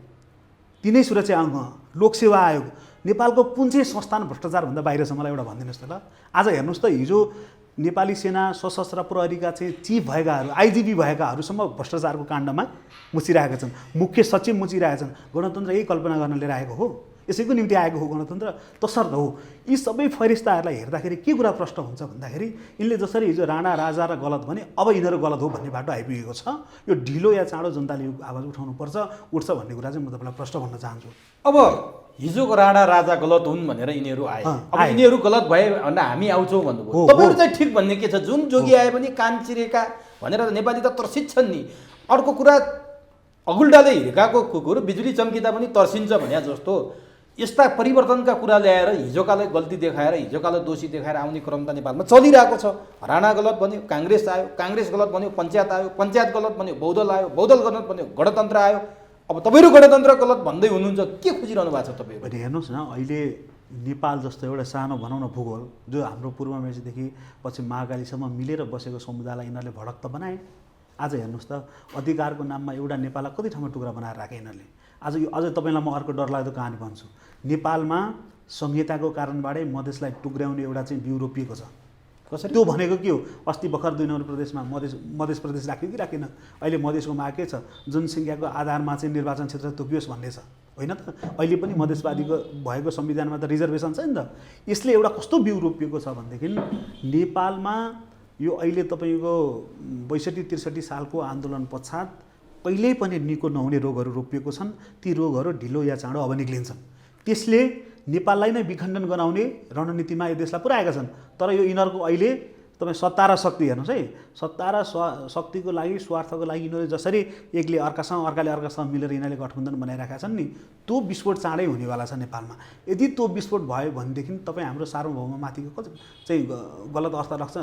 तिनै सुरक्षा अङ्ग, लोकसेवा आयोग, नेपालको कुन चाहिँ संस्थान भ्रष्टाचारभन्दा बाहिर छ मलाई एउटा भनिदिनुहोस् त ल। आज हेर्नुहोस् त, हिजो नेपाली सेना सशस्त्र प्रहरीका चाहिँ चिफ भएकाहरू, आइजिपी भएकाहरूसम्म भ्रष्टाचारको काण्डमा मुचिरहेका छन्, मुख्य सचिव मुचिरहेका छन्। गणतन्त्र यही कल्पना गर्न लिएर आएको हो, यसैको निम्ति आएको हो गणतन्त्र, तसर्थ हो। यी सबै फरिस्ताहरूलाई हेर्दाखेरि के कुरा प्रश्न हुन्छ भन्दाखेरि यिनले जसरी हिजो राणा राजा र गलत भने अब यिनीहरू गलत हो भन्ने बाटो आइपुगेको छ। यो ढिलो या चाँडो जनताले यो आवाज उठाउनुपर्छ, उठ्छ भन्ने कुरा चाहिँ म तपाईँलाई प्रश्न भन्न चाहन्छु। अब हिजोको राणा राजा गलत हुन् भनेर यिनीहरू आए, अब यिनीहरू गलत भए भनेर हामी आउँछौँ भन्नुभयो। तपाईँहरू चाहिँ ठिक भन्ने के छ, जुन जोगी आए पनि कान चिरेका भनेर नेपाली त तर्सिन्छन् नि। अर्को कुरा, अगुल्डाले हिर्काको कुकुर बिजुली चम्किँदा पनि तर्सिन्छ भने जस्तो यस्ता परिवर्तनका कुरा ल्याएर हिजोकालाई गल्ती देखाएर हिजोकालाई दोषी देखाएर आउने क्रम त नेपालमा चलिरहेको छ। राणा गलत भन्यो, काङ्ग्रेस आयो, काङ्ग्रेस गलत भन्यो, पञ्चायत आयो, पञ्चायत गलत भन्यो, बहुदल आयो, बहुदल गलत भन्यो, गणतन्त्र आयो। अब तपाईँहरू गणतन्त्र गलत भन्दै हुनुहुन्छ, के खोजिरहनु भएको छ तपाईँहरू? भने हेर्नुहोस् न, अहिले नेपाल जस्तो एउटा सानो भनौँ न भूगोल, जो हाम्रो पूर्वमेचदेखि पछि महाकालीसम्म मिलेर बसेको समुदायलाई यिनीहरूले भडक त बनाए। आज हेर्नुहोस् त, अधिकारको नाममा एउटा नेपाललाई कति ठाउँमा टुक्रा बनाएर राखे यिनीहरूले। आज यो अझ तपाईँलाई म अर्को डरलाग्दो कहानी भन्छु। नेपालमा संहिताको कारणबाटै मधेसलाई टुक्र्याउने एउटा चाहिँ बिउ रोपिएको छ। कसरी? त्यो भनेको के हो? अस्ति भर्खर 2 नम्बर प्रदेशमा मधेस प्रदेश राख्यो कि राखेन? अहिले मधेसको माग के छ? जनसङ्ख्याको आधारमा चाहिँ निर्वाचन क्षेत्र तोकियोस् भन्ने छ होइन त। अहिले पनि मधेसवादीको भएको संविधानमा त रिजर्भेसन छ नि त। यसले एउटा कस्तो बिउ रोपिएको छ भनेदेखि नेपालमा यो अहिले तपाईँको 62-63 सालको आन्दोलन पश्चात कहिल्यै पनि निको नहुने रोगहरू रोपिएको छन्। ती रोगहरू ढिलो या चाँडो अब निक्लिन्छन्। त्यसले नेपाललाई नै विखण्डन गराउने रणनीतिमा यो देशलाई पुऱ्याएका छन्। तर यो यिनीहरूको अहिले तपाईँ सत्ता र शक्ति हेर्नुहोस् है, सत्ता र शक्तिको लागि, स्वार्थको लागि यिनीहरू जसरी एकले अर्कासँग अर्काले अर्कासँग मिलेर यिनीहरूले गठबन्धन बनाइरहेका छन् नि, त्यो विस्फोट चाँडै हुनेवाला छ नेपालमा। यदि त्यो विस्फोट भयो भनेदेखि तपाईँ हाम्रो सार्वभौममाथिको चाहिँ गलत अर्थ राख्छ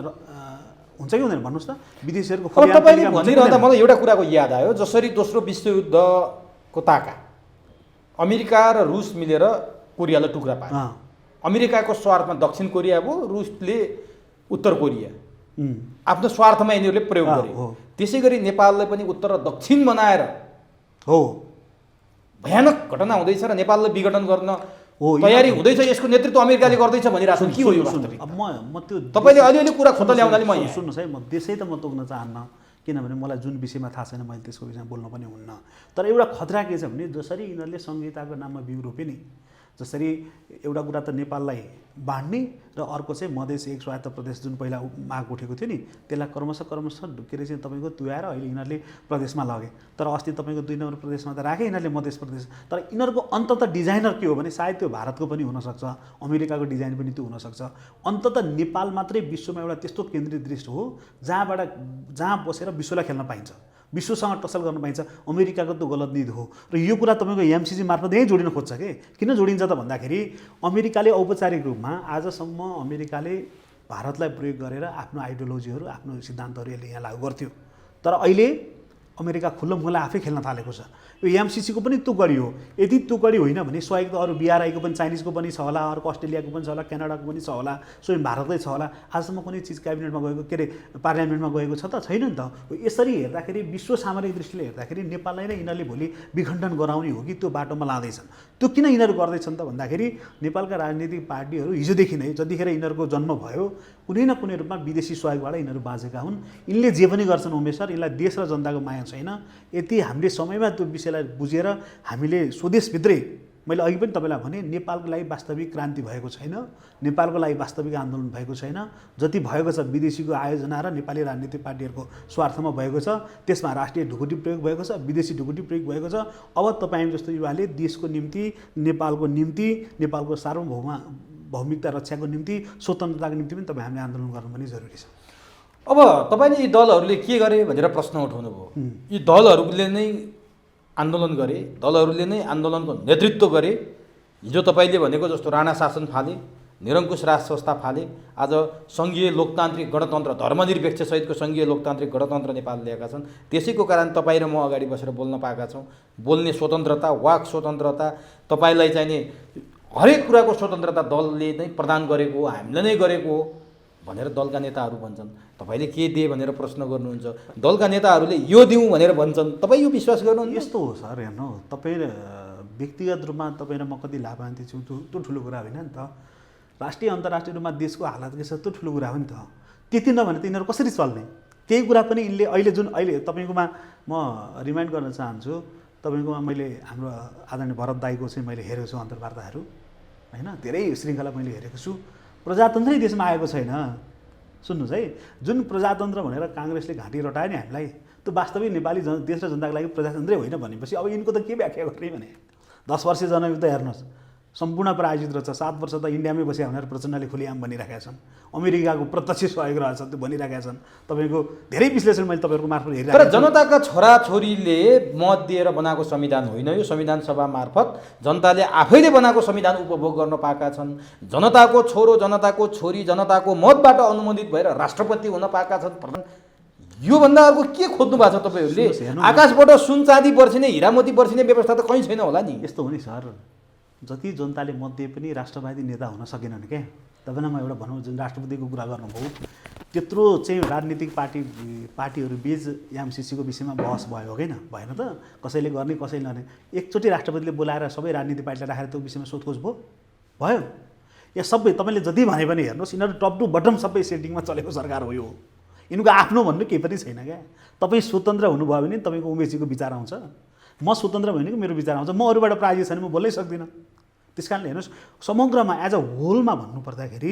हुन्छ कि हुँदैन भन्नुहोस् त। विदेशीहरूको तपाईँले भनिरहँदा मलाई एउटा कुराको याद आयो, जसरी दोस्रो विश्वयुद्धको ताका अमेरिका र रुस मिलेर कोरियालाई टुक्रा पाए। अमेरिकाको स्वार्थमा दक्षिण कोरिया भयो, रुसले उत्तर कोरिया, आफ्नो स्वार्थमा यिनीहरूले प्रयोग गरे। त्यसै गरी नेपाललाई पनि उत्तर र दक्षिण बनाएर हो भयानक घटना हुँदैछ र नेपाललाई विघटन गर्न तयारी हुँदैछ। यसको नेतृत्व अमेरिकाले गर्दैछ भनिरहेको छ। के हो यो वास्तविक? अब म त्यो तपाईँले अलिअलि कुरा खोज्दा ल्याउँदाले म सुन्नुहोस् है, म देशै त म तोक्न चाहन्न, किनभने मलाई जुन विषयमा थाहा छैन मैले त्यसको विषयमा बोल्न पनि हुन्न। तर एउटा खतरा के छ भने जसरी यिनीहरूले संहिताको नाममा बिउ रोपे नि, जसरी एउटा कुरा त नेपाललाई बाँड्ने र अर्को चाहिँ मधेस एक स्वायत्त प्रदेश जुन पहिला माग उठेको थियो नि, त्यसलाई क्रमशः के अरे चाहिँ तपाईँको तुयाएर अहिले यिनीहरूले प्रदेशमा लगे। तर अस्ति तपाईँको 2 नम्बर प्रदेशमा त राखे यिनीहरूले मधेस प्रदेश। तर यिनीहरूको अन्ततः डिजाइनर के हो भने सायद त्यो भारतको पनि हुनसक्छ, अमेरिकाको डिजाइन पनि त्यो हुनसक्छ। अन्ततः नेपाल मात्रै विश्वमा एउटा त्यस्तो केन्द्रित दृष्टि हो जहाँ बसेर विश्वलाई खेल्न पाइन्छ, विश्वसँग टसल गर्न पाइन्छ। अमेरिकाको त गलत नीति हो र यो कुरा तपाईँको एमसिसी मार्फत यहीँ जोडिन खोज्छ कि किन जोडिन्छ त भन्दाखेरि अमेरिकाले औपचारिक रूपमा आजसम्म अमेरिकाले भारतलाई प्रयोग गरेर आफ्नो आइडियोलोजीहरू आफ्नो सिद्धान्तहरू यसले यहाँ लागू गर्थ्यो। तर अहिले अमेरिका खुल्लमखुल्ला आफै खेल्न थालेको छ। यो एमसिसीको पनि तुकडी हो। यदि तुकडी होइन भने सहयोग त अरू बिआरआईको पनि, चाइनिजको पनि छ होला, अर्को अस्ट्रेलियाको पनि छ होला, क्यानाडाको पनि छ होला, स्वयं भारतकै छ होला। आजसम्म कुनै चिज क्याबिनेटमा गएको, के अरे पार्लियामेन्टमा गएको छ त? छैन नि त। यसरी हेर्दाखेरि विश्व सामरिक दृष्टिले हेर्दाखेरि नेपाललाई नै यिनीहरूले भोलि विखण्डन गराउने हो कि त्यो बाटोमा लाँदैछन्। त्यो किन यिनीहरू गर्दैछन् त भन्दाखेरि नेपालका राजनीतिक पार्टीहरू हिजोदेखि नै, जतिखेर यिनीहरूको जन्म भयो, कुनै न कुनै रूपमा विदेशी सहयोगबाट यिनीहरू बाँचेका हुन्। यिनले जे पनि गर्छन् उमेश सर, यिनलाई देश र जनताको माया छैन। यति हामीले समयमा त्यो विषयलाई बुझेर हामीले स्वदेशभित्रै, मैले अघि पनि तपाईँलाई भने, नेपालको लागि वास्तविक क्रान्ति भएको छैन, नेपालको लागि वास्तविक आन्दोलन भएको छैन। जति भएको छ विदेशीको आयोजना र नेपाली राजनीतिक पार्टीहरूको स्वार्थमा भएको छ। त्यसमा राष्ट्रिय ढुकुटी प्रयोग भएको छ, विदेशी ढुकुटी प्रयोग भएको छ। अब तपाईँ जस्तो युवाले देशको निम्ति, नेपालको निम्ति, नेपालको सार्वभौमिकता रक्षाको निम्ति, स्वतन्त्रताको निम्ति पनि तपाईँ हामीले आन्दोलन गर्नु पनि जरुरी छ। अब तपाईँले यी दलहरूले के गरे भनेर प्रश्न उठाउनु भयो। यी दलहरूले नै आन्दोलन गरे, दलहरूले नै आन्दोलनको नेतृत्व गरे। हिजो तपाईँले भनेको जस्तो राणा शासन फाले, निरङ्कुश राज संस्था फाले, आज सङ्घीय लोकतान्त्रिक गणतन्त्र, धर्मनिरपेक्षसहितको सङ्घीय लोकतान्त्रिक गणतन्त्र नेपाल ल्याएका छन्। त्यसैको कारण तपाईँ र म अगाडि बसेर बोल्न पाएका छौँ। बोल्ने स्वतन्त्रता, वाक स्वतन्त्रता, तपाईँलाई चाहिने हरेक कुराको स्वतन्त्रता दलले नै प्रदान गरेको हो, हामीले नै गरेको हो भनेर दलका नेताहरू भन्छन्। तपाईँले के दिए भनेर प्रश्न गर्नुहुन्छ, दलका नेताहरूले यो दिउँ भनेर भन्छन्। तपाईँ यो विश्वास गर्नुहुन्छ? यस्तो हो सर, हेर्नु, तपाईँ व्यक्तिगत रूपमा तपाईँ र म कति लाभान्वित छौँ त्यो ठुलो कुरा होइन नि त। राष्ट्रिय अन्तर्राष्ट्रिय रूपमा देशको हालत के छ त्यो ठुलो कुरा हो नि त। त्यति नभने त यिनीहरू कसरी चल्ने? त्यही कुरा पनि यिनले अहिले तपाईँकोमा म रिमाइन्ड गर्न चाहन्छु। तपाईँकोमा मैले हाम्रो आदरणीय भरत दाईको चाहिँ मैले हेरेको छु अन्तर्वार्ताहरू, होइन, धेरै श्रृङ्खला मैले हेरेको छु। प्रजातन्त्रै देशमा आएको छैन। सुन्नुहोस् है, जुन प्रजातन्त्र भनेर काङ्ग्रेसले घाँटी रटायो नि हामीलाई, त्यो वास्तविक नेपाली देश र जनताको लागि प्रजातन्त्रै होइन भनेपछि अब यिनको त के व्याख्या गर्ने भने 10 वर्ष जनयुद्ध हेर्नुहोस्, सम्पूर्ण पराजित रहेछ। 7 वर्ष त इन्डियामै बसे भनेर प्रचण्डले खुलेआम भनिरहेका छन्। अमेरिकाको प्रत्यक्ष सहयोग रहेछ त्यो भनिरहेका छन्। तपाईँको धेरै विश्लेषण मैले तपाईँहरूको मार्फत हेरिरहेको छु। तर जनताका छोराछोरीले मत दिएर बनाएको संविधान होइन यो। संविधान सभा मार्फत जनताले आफैले बनाएको संविधान उपभोग गर्न पाएका छन्। जनताको छोरो, जनताको छोरी, जनताको मतबाट अनुमोदित भएर राष्ट्रपति हुन पाएका छन्। योभन्दा अर्को के खोज्नु भएको छ तपाईँहरूले? आकाशबाट सुन चाँदी बर्सिने, हिरामोती बर्सिने व्यवस्था त कहीँ छैन होला नि। यस्तो हो नि सर, जति जनताले मत दिए पनि राष्ट्रवादी नेता हुन सकेनन् क्या। तपाईँलाई म एउटा भनौँ, जुन राष्ट्रपतिको कुरा गर्नुभयो, त्यत्रो चाहिँ राजनीतिक पार्टीहरू बीच एमसिसीको विषयमा बहस भयो होइन? भएन त? कसैले गर्ने कसैले नगर्ने, एकचोटि राष्ट्रपतिले बोलाएर सबै राजनीतिक पार्टीलाई राखेर त्यो विषयमा सोधखोज भयो। या सबै तपाईँले जति भने पनि हेर्नुहोस्, यिनीहरू टप टु बटम सबै सेटिङमा चलेको सरकार हो यो। यिनको आफ्नो भन्नु केही पनि छैन क्या। तपाईँ स्वतन्त्र हुनुभयो भने तपाईँको उमेशजीको विचार आउँछ, म स्वतन्त्र भयो भने मेरो विचार आउँछ। म अरूबाट पराजित छैन, म बोल्नै सक्दिनँ। त्यस कारणले हेर्नुहोस्, समग्रमा एज अ होलमा भन्नुपर्दाखेरि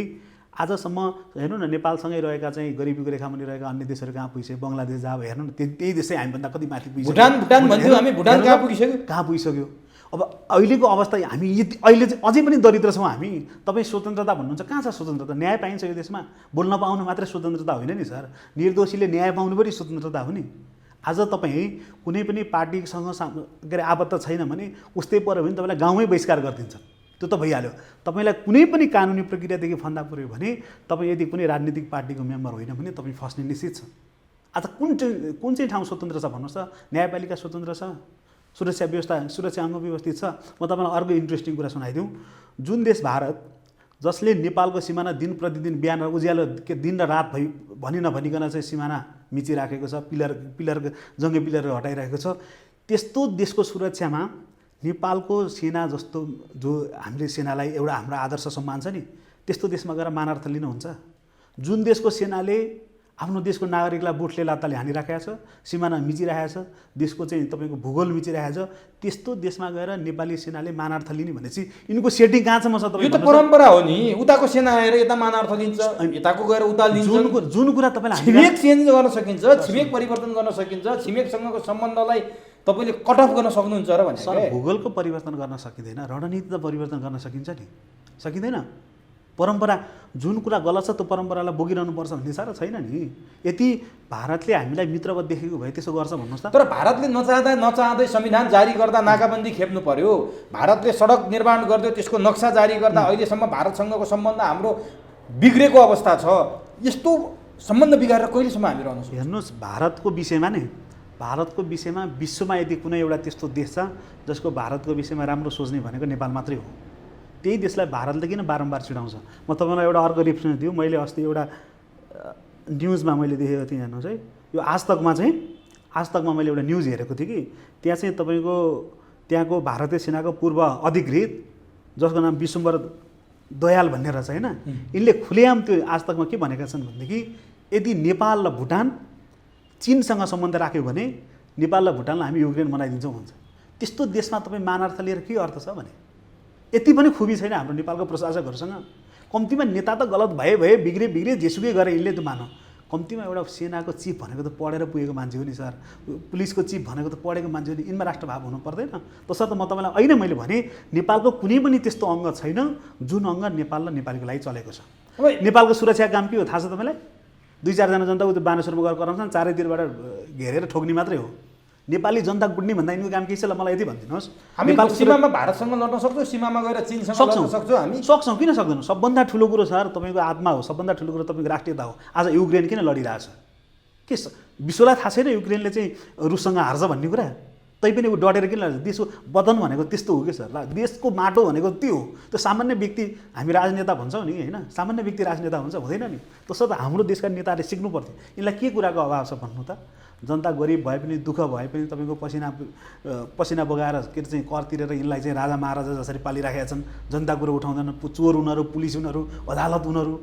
आजसम्म हेर्नु न, नेपालसँगै रहेका चाहिँ गरिबीको रेखामुनि रहेका अन्य देशहरू कहाँ पुगिसक्यो? बङ्गलादेश जहाँ हेर्नु न, त्यही देशै हामीभन्दा कति माथि पुगिसक्यो। भुटान भन्थ्यौँ हामी, भुटान कहाँ पुगिसक्यो? अब अहिलेको अवस्था हामी अहिले चाहिँ अझै पनि दरिद्र छौँ हामी। तपाईँ स्वतन्त्रता भन्नुहुन्छ, कहाँ छ स्वतन्त्रता? न्याय पाइन्छ यो देशमा? बोल्न पाउनु मात्रै स्वतन्त्रता होइन नि सर, निर्दोषीले न्याय पाउनु पनि स्वतन्त्रता हो नि। आज तपाईँ कुनै पनि पार्टीसँग के अरे आबद्ध छैन भने उस्तै पऱ्यो भने तपाईँलाई गाउँमै बहिष्कार गरिदिन्छ, त्यो त भइहाल्यो। तपाईँलाई कुनै पनि कानुनी प्रक्रियादेखि फन्दा पऱ्यो भने, तपाईँ यदि कुनै राजनीतिक पार्टीको मेम्बर होइन भने तपाईँ फस्ने निश्चित छ। आज कुन चाहिँ ठाउँ स्वतन्त्र छ भन्नुहोस् त? न्यायपालिका स्वतन्त्र छ, सुरक्षा अङ्ग व्यवस्थित छ। म तपाईँलाई अर्को इन्ट्रेस्टिङ कुरा सुनाइदिउँ। जुन देश भारत, जसले नेपालको सिमाना दिन प्रतिदिन बिहान उज्यालो दिन र रात भनी नभनिकन चाहिँ सिमाना मिचिराखेको छ, जङ्गे पिलरहरू हटाइरहेको छ, त्यस्तो देशको सुरक्षामा नेपालको सेना जस्तो, जो हामीले सेनालाई एउटा हाम्रो आदर्श सम्मान छ नि, त्यस्तो देशमा गएर मानार्थ लिनुहुन्छ? जुन देशको सेनाले आफ्नो देशको नागरिकलाई बुटले लात्ताले हानिराखेको छ, सिमाना मिचिरहेको छ, देशको चाहिँ तपाईँको भूगोल मिचिरहेको छ, त्यस्तो देशमा गएर नेपाली सेनाले मानार्थ लिने भनेपछि यिनको सेटिङ कहाँसम्म छ? यो त परम्परा हो नि। उताको सेना आएर यता मानार्थ लिन्छ, यताको गएर उता लिन्छ। जुन कुरा तपाईँलाई छिमेक चेन्ज गर्न सकिन्छ, छिमेक परिवर्तन गर्न सकिन्छ, छिमेकसँगको सम्बन्धलाई तपाईँले कट अफ गर्न सक्नुहुन्छ र भने सर, भूगोलको परिवर्तन गर्न सकिँदैन, रणनीति त परिवर्तन गर्न सकिन्छ नि, सकिँदैन? परम्परा जुन कुरा गलत छ त्यो परम्परालाई बोकिरहनुपर्छ भन्ने साह्रो छैन नि। यति भारतले हामीलाई मित्रवत देखेको भए त्यसो गर्छ भन्नुहोस् त? तर भारतले नचाहँदै संविधान जारी गर्दा नाकाबन्दी खेप्नु पर्यो। भारतले सडक निर्माण गरिदियो, त्यसको नक्सा जारी गर्दा अहिलेसम्म भारतसँगको सम्बन्ध हाम्रो बिग्रेको अवस्था छ। यस्तो सम्बन्ध बिगारेर कहिलेसम्म हामी रहन सक्छौँ? हेर्नुहोस्, भारतको विषयमा नै भारतको विषयमा विश्वमा यदि कुनै एउटा त्यस्तो देश छ जसको भारतको विषयमा राम्रो सोच्ने भनेको नेपाल मात्रै हो। त्यही देशलाई भारतले किन बारम्बार चिडाउँछ? म तपाईँलाई एउटा अर्को रेफरेन्स दिउँ। मैले अस्ति एउटा न्युजमा मैले देखेको थिएँ, हेर्नुहोस् है, यो आजतकमा मैले एउटा न्युज हेरेको थिएँ कि त्यहाँ चाहिँ तपाईँको त्यहाँको भारतीय सेनाको पूर्व अधिकृत जसको नाम विश्वम्बर दयाल भन्ने रहेछ होइन, यिनले खुलेआम त्यो आजतकमा के भनेका छन् भनेदेखि यदि नेपाल र भुटान चीनसँग सम्बन्ध राख्यो भने नेपाल र भुटानलाई हामी युक्रेन बनाइदिन्छौँ भन्छ। त्यस्तो देशमा तपाईँ मानार्थ लिएर के अर्थ छ भने? यति पनि खुबी छैन हाम्रो नेपालको प्रशासकहरूसँग? कम्तीमा नेता त गलत भए बिग्रे जेसुकै गरे यिनले त मानौ, कम्तीमा एउटा सेनाको चिफ भनेको त पढेर पुगेको मान्छे हो नि सर, पुलिसको चिफ भनेको त पढेको मान्छे हो नि, यिनमा राष्ट्रभाव हुनु पर्दैन? तसर्थ म तपाईँलाई होइन मैले भने नेपालको कुनै पनि त्यस्तो अङ्ग छैन जुन अङ्ग नेपाल र नेपालीको लागि चलेको छ। नेपालको सुरक्षा काम के हो थाहा छ तपाईँलाई? 2-4 जना जनता उयो बानेश्वरमा गएर कराउँछन्, चारैतिरबाट घेरेर ठोक्ने मात्रै हो। नेपाली जनता गुड्ने भन्दा यिनको काम के छ ल मलाई यति भनिदिनुहोस्। हामी सीमामा भारतसँग लड्न सक्छौँ, सीमामा गएर चीनसँग लड्न सक्छौँ हामी? सक्छौँ, किन सक्दैनौँ? सबभन्दा ठुलो कुरो सर तपाईँको आत्मा हो, सबभन्दा ठुलो कुरो तपाईँको राष्ट्रियता हो। आज युक्रेन किन लडिरहेछ? के विश्वलाई थाहा छैन युक्रेनले चाहिँ रुससँग हार्छ भन्ने कुरा? तैपनि ऊ डटेर किन लड्छ? देशको बदन भनेको त्यस्तो हो कि सर, देशको माटो भनेको त्यो हो। त्यो सामान्य व्यक्ति हामी राजनेता भन्छौँ नि होइन, सामान्य व्यक्ति राजनेता हुन्छ हुँदैन नि। तसर्थ हाम्रो देशका नेताहरूले सिक्नु पर्थ्यो। यिनलाई के कुराको अभाव छ भन्नु त? जनता गरिब भए पनि दुःख भए पनि तपाईँको पसिना बगाएर के चाहिँ कर तिरेर यिनलाई चाहिँ राजा महाराजा जसरी पालिराखेका छन्। जनता कुरो उठाउँदैन, चोर उनीहरू, पुलिस उनीहरू, अदालत उनीहरू,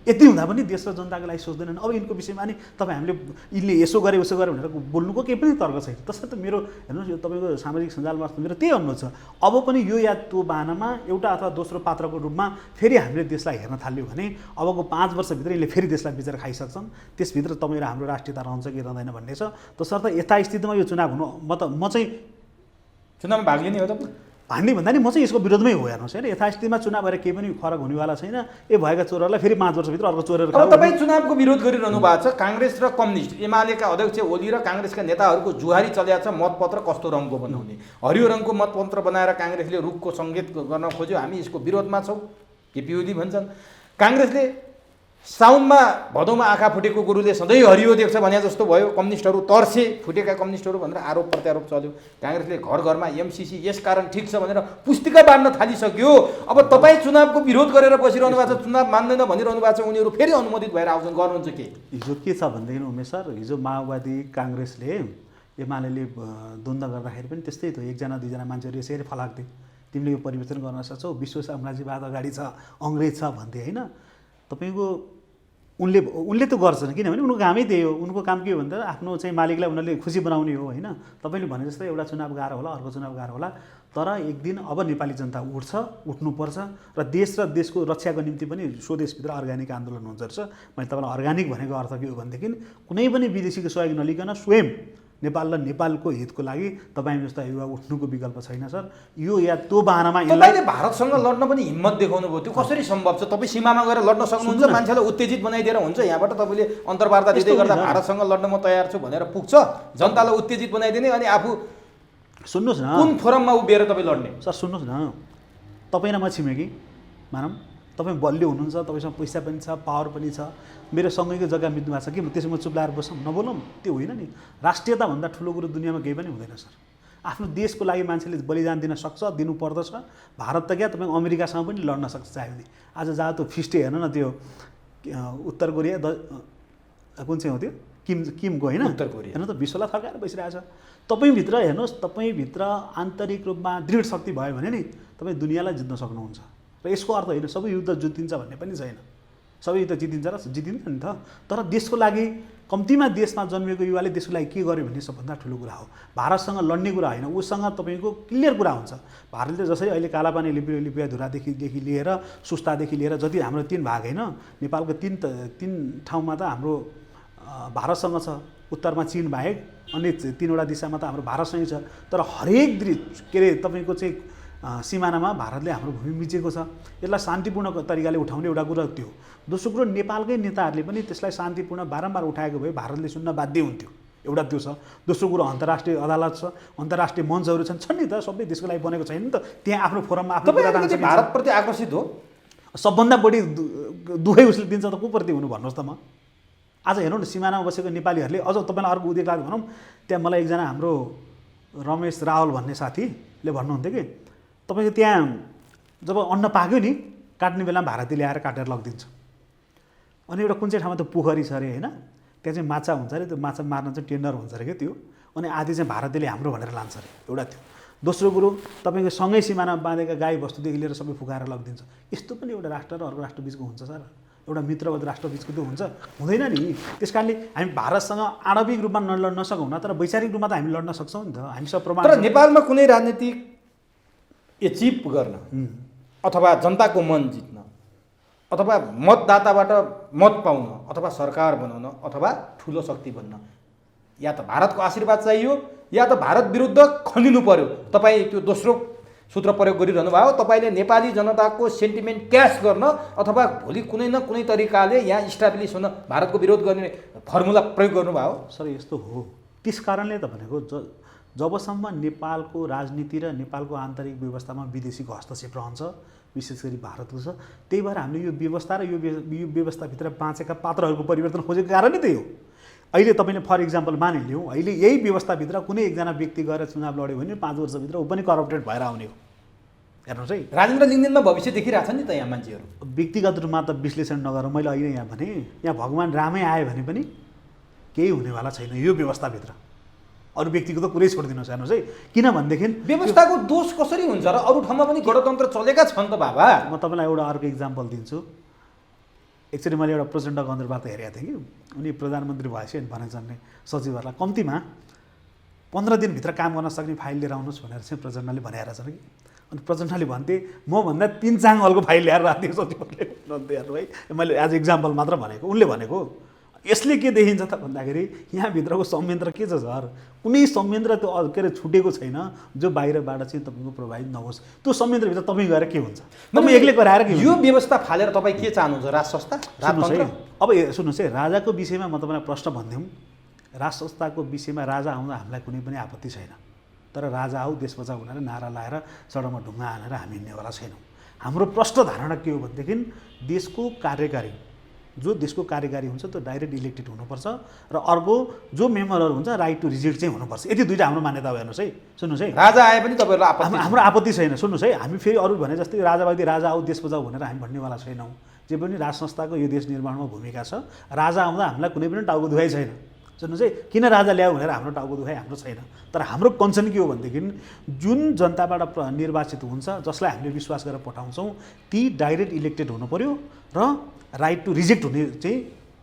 यति हुँदा पनि देश र जनताको लागि सोच्दैनन्। अब यिनको विषयमा नि तपाईँ हामीले यिनले यसो गरे उसो गरे भनेर बोल्नुको केही पनि तर्क छैन। तसर्थ मेरो हेर्नुहोस् यो तपाईँको सामाजिक सञ्जाल मार्फत मेरो त्यही अनुरोध छ, अब पनि यो या त्यो बाहनामा एउटा अथवा दोस्रो पात्रको रूपमा फेरि हामीले देशलाई हेर्न थाल्यो भने अबको 5 वर्षभित्र यिनले फेरि देशलाई बिचेर खाइसक्छन्। त्यसभित्र तपाईँ र हाम्रो राष्ट्रियता रहन्छ कि रहँदैन भन्ने छ। तसर्थ यथास्थितिमा यो चुनाव हुनु म चाहिँ चुनावमा भाग लिने हो त? भाग्ने भन्दा नि म चाहिँ यसको विरोधमै हो। हेर्नुहोस् होइन, यथास्थितिमा चुनाव भएर केही पनि फरक हुनेवाला छैन। ए भएका चोरहरूलाई फेरि 5 वर्षभित्र अर्को चोरेर अब तपाईँ चुनावको विरोध गरिरहनु भएको छ। काङ्ग्रेस र कम्युनिस्ट एमालेका अध्यक्ष ओली र काङ्ग्रेसका नेताहरूको जुहारी चलेको छ मतपत्र कस्तो रङको बनाउने। हरियो रङको मतपत्र बनाएर काङ्ग्रेसले रुखको सङ्केत गर्न खोज्यो, हामी यसको विरोधमा छौँ केपी ओली भन्छन्। काङ्ग्रेसले साउनमा भदौमा आँखा फुटेको गुरुले सधैँ हरियो देख्छ भने जस्तो भयो, कम्युनिस्टहरू तर्से फुटेका कम्युनिस्टहरू भनेर आरोप प्रत्यारोप चल्यो। काङ्ग्रेसले घर घरमा एमसिसी यस कारण ठिक छ भनेर पुस्तिका बाँड्न थालिसक्यो। अब तपाईँ चुनावको विरोध गरेर बसिरहनु भएको छ, चुनाव मान्दैन भनिरहनु भएको छ, उनीहरू फेरि अनुमोदित भएर आउँछन्, गर्नुहुन्छ के? हिजो के छ भनेदेखि उमेश सर, हिजो माओवादी काङ्ग्रेसले एमाले द्वन्द्व गर्दाखेरि पनि त्यस्तै थियो। 1-2 मान्छेहरू यसरी फलाक्थे, तिमीले यो परिवर्तन गर्न सक्छौ, विश्व साम्राज्यवाद अगाडि छ, अङ्ग्रेज छ भन्थे होइन। तपाईँको उनले त गर्छन् किनभने उनको कामै त्यही हो। उनको काम के हो भन्दा आफ्नो चाहिँ मालिकलाई उनीहरूले खुसी बनाउने हो होइन। तपाईँले भने जस्तै एउटा चुनाव गाह्रो होला, अर्को चुनाव गाह्रो होला, तर एक दिन अब नेपाली जनता उठ्नुपर्छ र देश र देशको रक्षाको निम्ति पनि स्वदेशभित्र अर्ग्यानिक आन्दोलन हुन्छ रहेछ। मैले तपाईँलाई अर्ग्यानिक भनेको अर्थ के हो भनेदेखि कुनै पनि विदेशीको सहयोग नलिकन स्वयं नेपाल र नेपालको हितको लागि तपाईँ जस्ता युवा उठ्नुको विकल्प छैन सर। यो या त्यो बाहनामा तपाईँले भारतसँग लड्न पनि हिम्मत देखाउनु भयो, त्यो कसरी सम्भव छ? तपाईँ सीमामा गएर लड्न सक्नुहुन्छ, मान्छेलाई उत्तेजित बनाइदिएर हुन्छ, यहाँबाट तपाईँले अन्तर्वार्ता दिँदै गर्दा भारतसँग लड्न म तयार छु भनेर पुग्छ, जनतालाई उत्तेजित बनाइदिने, अनि आफू सुन्नुहोस् न कुन फोरममा उभिएर तपाईँ लड्ने? सर सुन्नुहोस् न, तपाईँ र म छिमेकी मानौँ, तपाईँ बलियो हुनुहुन्छ, तपाईँसँग पैसा पनि छ, पावर पनि छ, मेरो सँगैको जग्गा मिल्नु भएको छ कि त्यसमा चुप लाएर बसौँ नबोलौँ? त्यो होइन नि। राष्ट्रियताभन्दा ठुलो कुरो दुनियाँमा केही पनि हुँदैन सर। आफ्नो देशको लागि मान्छेले बलिदान दिन सक्छ, दिनुपर्दछ। भारत त क्या तपाईँ अमेरिकासँग पनि लड्न सक्छ चाह्यो भने। आज जहाँ त्यो फिस्टे हेर्नु न, त्यो उत्तर कोरिया कुन चाहिँ हो त्यो किमको होइन, उत्तर कोरिया हेर्नु त विश्वलाई फर्काएर बसिरहेछ। तपाईँभित्र हेर्नुहोस्, तपाईँभित्र आन्तरिक रूपमा दृढ शक्ति भयो भने नि तपाईँ दुनियाँलाई जित्न सक्नुहुन्छ। र यसको अर्थ होइन सबै युद्ध जितिन्छ भन्ने पनि छैन, सबै युद्ध जितिन्छ र जितिन्छ नि त। तर देशको लागि कम्तीमा देशमा जन्मेको युवाले देशको लागि के गर्यो भन्ने सबभन्दा ठुलो कुरा हो। भारतसँग लड्ने कुरा होइन, उसँग तपाईँको क्लियर कुरा हुन्छ। भारतले जसरी अहिले कालापानी लिपियाधुरादेखि लिएर सुस्तादेखि लिएर जति हाम्रो 3 भाग होइन, नेपालको 3 ठाउँमा त हाम्रो भारतसँग छ, उत्तरमा चीन बाहेक अन्य 3वटा दिशामा त हाम्रो भारतसँगै छ। तर हरेक के अरे तपाईँको चाहिँ सिमानामा भारतले हाम्रो भूमि मिचेको छ। यसलाई शान्तिपूर्ण तरिकाले उठाउने एउटा कुरा त्यो। दोस्रो कुरो, नेपालकै नेताहरूले पनि त्यसलाई शान्तिपूर्ण बारम्बार उठाएको भए भारतले सुन्न बाध्य हुन्थ्यो, एउटा त्यो छ। दोस्रो कुरो, अन्तर्राष्ट्रिय अदालत छ, अन्तर्राष्ट्रिय मञ्चहरू छन् नि त, सबै देशको लागि बनेको छैन नि त। त्यहाँ आफ्नो फोरममा आफ्नो कुरा राख्न सकिन्छ। भारतप्रति आकर्षित हो, सबभन्दा बढी दुवै उसले दिन्छ त को प्रति हुनु भन्नुहोस् त? म आज हेर्नु न सिमानामा बसेको नेपालीहरूले अझ तपाईँलाई अर्को उद्योग लाग्यो भनौँ, त्यहाँ मलाई एकजना हाम्रो रमेश रावल भन्ने साथीले भन्नुहुन्थ्यो कि तपाईँको त्यहाँ जब अन्न पाक्यो नि काट्ने बेलामा भारतीय ल्याएर काटेर लगिदिन्छ। अनि एउटा कुन चाहिँ ठाउँमा त पोखरी छ अरे होइन, त्यहाँ चाहिँ माछा हुन्छ अरे, त्यो माछा मार्न चाहिँ टेन्डर हुन्छ अरे क्या त्यो, अनि आधी चाहिँ भारतीयले हाम्रो भनेर लान्छ अरे, एउटा त्यो। दोस्रो कुरो तपाईँको सँगै सिमानामा बाँधेका गाई बस्तुदेखि लिएर सबै फुकाएर लगिदिन्छ। यस्तो पनि एउटा राष्ट्र र अर्को राष्ट्रबिचको हुन्छ सर, एउटा मित्रवत राष्ट्रबिचको त्यो हुन्छ हुँदैन नि। त्यस कारणले हामी भारतसँग आणविक रूपमा नलड्न सकौँ न, तर वैचारिक रूपमा त हामी लड्न सक्छौँ नि त, हामीसँग प्रमाण। तर नेपालमा कुनै राजनीतिक एचिभ गर्न अथवा जनताको मन जित्न अथवा मतदाताबाट मत पाउन अथवा सरकार बनाउन अथवा ठुलो शक्ति बन्न या त भारतको आशीर्वाद चाहियो या त भारत विरुद्ध खनिनु पर्यो। तपाईँ त्यो दोस्रो सूत्र प्रयोग गरिरहनु भयो। तपाईँले नेपाली जनताको सेन्टिमेन्ट क्यास गर्न अथवा भोलि कुनै न कुनै तरिकाले यहाँ इस्टाब्लिस हुन भारतको विरोध गर्ने फर्मुला प्रयोग गर्नुभयो। सर यस्तो हो, त्यस कारणले त भनेको जबसम्म नेपालको राजनीति र नेपालको आन्तरिक व्यवस्थामा विदेशीको हस्तक्षेप रहन्छ, विशेष गरी भारतको छ, त्यही भएर हामीले यो व्यवस्था र यो व्यवस्थाभित्र बाँचेका पात्रहरूको परिवर्तन खोजेको कारण नै त्यही हो। अहिले तपाईँले फर इक्जाम्पल मानिलिउँ, अहिले यही व्यवस्थाभित्र कुनै एकजना व्यक्ति गएर चुनाव लड्यो भने 5 वर्षभित्र ऊ पनि करप्टेड भएर आउने हो। हेर्नुहोस् है, राजेन्द्र लिङ्गदेनमा भविष्य देखिरहेछ नि त यहाँ मान्छेहरू। व्यक्तिगत रूपमा त विश्लेषण नगरौँ, मैले अहिले यहाँ भने यहाँ भगवान् रामै आयो भने पनि केही हुनेवाला छैन यो व्यवस्थाभित्र। अरू व्यक्तिको त कुरै छोडिदिनुहोस्। हेर्नुहोस् है, किनभनेदेखि व्यवस्थाको दोष कसरी हुन्छ र अरू ठाउँमा पनि गणतन्त्र चलेका छन् त बाबा। म तपाईँलाई एउटा अर्को इक्जाम्पल दिन्छु। एक्चुअली मैले एउटा प्रचण्डको अन्तर्वार्ता हेरेको थिएँ कि, उनी प्रधानमन्त्री भएपछि भनेछन् नि सचिवहरूलाई कम्तीमा 15 दिनभित्र काम गर्न सक्ने फाइल लिएर आउनुहोस् भनेर चाहिँ प्रचण्डले भनेर छन् कि। अनि प्रचण्डले भन्थे मभन्दा 3 चाङहलको फाइल ल्याएर राख्थेँ सचिवहरूले भन्थे। हेर्नु है, मैले आज इक्जाम्पल मात्र भनेको। उनले भनेको यसले के देखिन्छ त भन्दाखेरि यहाँभित्रको संयन्त्र के छ सर, कुनै संयन्त्र त्यो के अरे छुटेको छैन जो बाहिरबाट चाहिँ तपाईँको प्रभावित नहोस्। त्यो संयन्त्रभित्र तपाईँ गएर के हुन्छ, तपाईँ एक्लै गराएर के यो व्यवस्था फालेर तपाईँ के चाहनुहुन्छ? राज संस्था? अब सुन्नुहोस् है, राजाको विषयमा म तपाईँलाई प्रश्न भनिदिउँ। राज संस्थाको विषयमा राजा आउँदा हामीलाई कुनै पनि आपत्ति छैन, तर राजा आऊ देश बचाऊ भनेर नारा लाएर सडकमा ढुङ्गा हानेर हामी हिँड्नेवाला छैनौँ। हाम्रो प्रश्न धारणा के हो भनेदेखि देशको कार्यकारी जो देशको कार्यकारी हुन्छ त्यो डाइरेक्ट इलेक्टेड हुनुपर्छ र अर्को जो मेम्बरहरू हुन्छ राइट टु रिजेक्ट चाहिँ हुनुपर्छ। यति दुईवटा हाम्रो मान्यता हो। हेर्नुहोस् है, सुन्नुहोस् है, राजा आए पनि तपाईँहरूलाई आपत्ति? हाम्रो आपत्ति छैन। सुन्नुहोस् है, हामी फेरि अरू भने जस्तै राजावादी राजा आऊ देश बचाऊ भनेर हामी भन्नेवाला छैनौँ। जे पनि राज संस्थाको यो देश निर्माणमा भूमिका छ। राजा आउँदा हामीलाई कुनै पनि टाउको दुखाइ छैन। सुन्नुहोस् है, किन राजा ल्याऊ भनेर हाम्रो टाउको दुखाइ हाम्रो छैन। तर हाम्रो कन्सर्न के हो भनेदेखि जुन जनताबाट निर्वाचित हुन्छ, जसलाई हामीले विश्वास गरेर पठाउँछौँ, ती डाइरेक्ट इलेक्टेड हुनु पर्यो र राइट टु रिजेक्ट हुने चाहिँ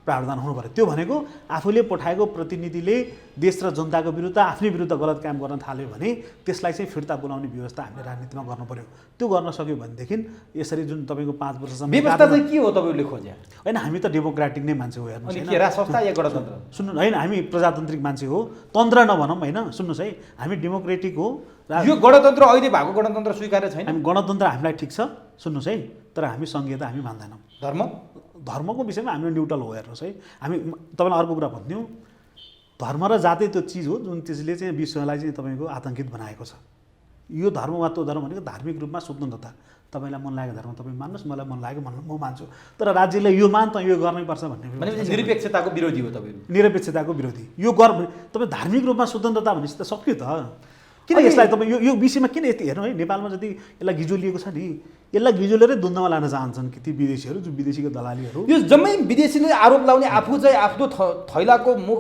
प्रावधान हुनु पर्यो। त्यो भनेको आफूले पठाएको प्रतिनिधिले देश र जनताको विरुद्ध आफ्नै विरुद्ध गलत काम गर्न थाल्यो भने त्यसलाई चाहिँ फिर्ता बोलाउने व्यवस्था हामीले राजनीतिमा गर्नु पर्यो। त्यो गर्न सक्यो भनेदेखि यसरी जुन तपाईँको 5 वर्षसम्म व्यवस्था चाहिँ के हो तपाईँले खोजे? होइन, हामी त डेमोक्रेटिक नै मान्छे हो। हेर्नुहोस् के राज संस्था या गणतन्त्र? सुन्नु होइन, हामी प्रजातान्त्रिक मान्छे हो, तन्त्र नभनौँ होइन। सुन्नुहोस् है, हामी डेमोक्रेटिक हो। यो गणतन्त्र अहिले भएको गणतन्त्र स्वीकार्य छैन। हामी गणतन्त्र हामीलाई ठिक छ, सुन्नुहोस् है, तर हामी सङ्घीयता हामी मान्दैनौँ। धर्मको विषयमा हामी न्युट्रल हो। हेर्नुहोस् है, हामी तपाईँलाई अर्को कुरा भनिदिउँ, धर्म र जाति त्यो चिज हो जुन चिजले चाहिँ विश्वलाई चाहिँ तपाईँको आतङ्कित बनाएको छ। यो धर्म वा त्यो धर्म भनेको धार्मिक रूपमा स्वतन्त्रता। तपाईँलाई मन लागेको धर्म तपाईँ मान्नुहोस्, मलाई मन लागेको म मान्छु, तर राज्यले यो मान त यो गर्नैपर्छ भन्ने निरपेक्षताको विरोधी हो तपाईँ? निरपेक्षताको विरोधी। यो तपाईँ धार्मिक रूपमा स्वतन्त्रता भनेपछि त सक्यो त। किन यसलाई तपाईँ यो विषयमा किन यति हेर्नु है, नेपालमा जति यसलाई गिजोलिएको छ नि, यसलाई गिजोलेरै द्वन्द्वमा लान चाहन्छन् कि ती विदेशीहरू, जो विदेशीको दलालीहरू। यो जम्मै विदेशीले आरोप लाउने, आफू चाहिँ आफ्नो थैलाको मुख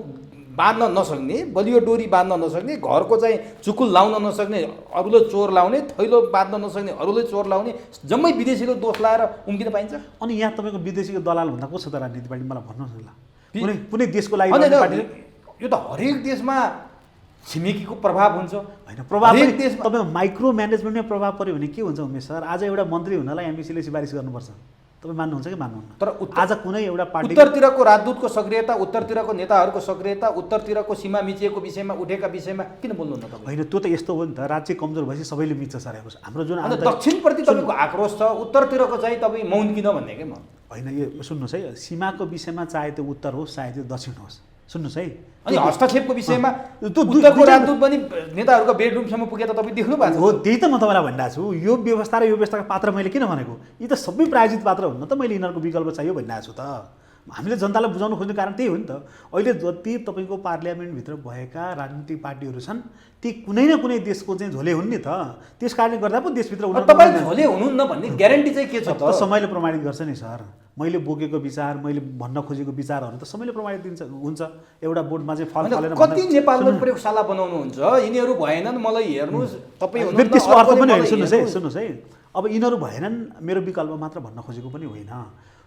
बाँध्न नसक्ने, बलियो डोरी बाँध्न नसक्ने, घरको चाहिँ चुकुल लाउन नसक्ने, अरूले चोर लाउने, थैलो बाँध्न नसक्ने, अरूले चोर लाउने, जम्मै विदेशीले दोष लाएर उम्किन पाइन्छ। अनि यहाँ तपाईँको विदेशीको दलाल भन्दा को छ त राजनीति पार्टी? मलाई भन्नुहोस् न ल, कुनै देशको लागि यो त हरेक देशमा छिमेकीको प्रभाव हुन्छ होइन। प्रभाव तपाईँको माइक्रो म्यानेजमेन्टमा प्रभाव पऱ्यो भने के हुन्छ उमेश सर? आज एउटा मन्त्री हुनलाई एमबिसीले सिफारिस गर्नुपर्छ, तपाईँ मान्नुहुन्छ कि मान्नुहुन्न? तर आज कुनै एउटा पार्टी उत्तरतिरको राजदूतको सक्रियता, उत्तरतिरको नेताहरूको सक्रियता, उत्तरतिरको सीमा मिचिएको विषयमा उठेका विषयमा किन बोल्नुहुन्न तपाईँ? होइन, त्यो त यस्तो हो नि त, राज्य कमजोर भएपछि सबैले मिच्छ सर। हेर्नुहोस्, हाम्रो जुन दक्षिणप्रति तपाईँको आक्रोश छ, उत्तरतिरको चाहिँ तपाईँ मौन किन भन्ने कि म होइन। यो सुन्नुहोस् है, सीमाको विषयमा चाहे त्यो उत्तर होस् चाहे त्यो दक्षिण होस्, सुन्नुहोस् है, अनि हस्तक्षेपको विषयमा उत्तरको राजदूत पनि नेताहरूको बेडरुमसम्म पुगे त तपाईँ देख्नु भएको हो। त्यही त म तपाईँलाई भनिरहेको छु, यो व्यवस्था र यो व्यवस्थाका पात्र मैले किन भनेको, यी त सबै प्रायोजित पात्र हुन्न त, मैले यिनीहरूको विकल्प चाहियो भनिरहेको छु त। हामीले जनतालाई बुझाउन खोज्ने कारण त्यही हो नि त। अहिले जति तपाईँको पार्लियामेन्टभित्र भएका राजनीतिक पार्टीहरू छन् ती कुनै न कुनै देशको चाहिँ झोले हुन् नि त। त्यस कारणले गर्दा पो देशभित्र तपाईँ झोले हुनुहुन्न भन्ने ग्यारेन्टी चाहिँ के छ त? समयले प्रमाणित गर्छ नि सर। मैले बोकेको विचार, मैले भन्न खोजेको विचारहरू त समयले प्रमाणित हुन्छ। एउटा बोर्डमा चाहिँ फल फलेन। कति नेपालमा प्रयोगशाला बनाउनुहुन्छ? यिनीहरू भएनन् मलाई हेर्नुहोस्, तपाईँ त्यसको अर्थ पनि होइन। सुन्नुहोस् है, अब यिनीहरू भएनन् मेरो विकल्प मात्र भन्न खोजेको पनि होइन।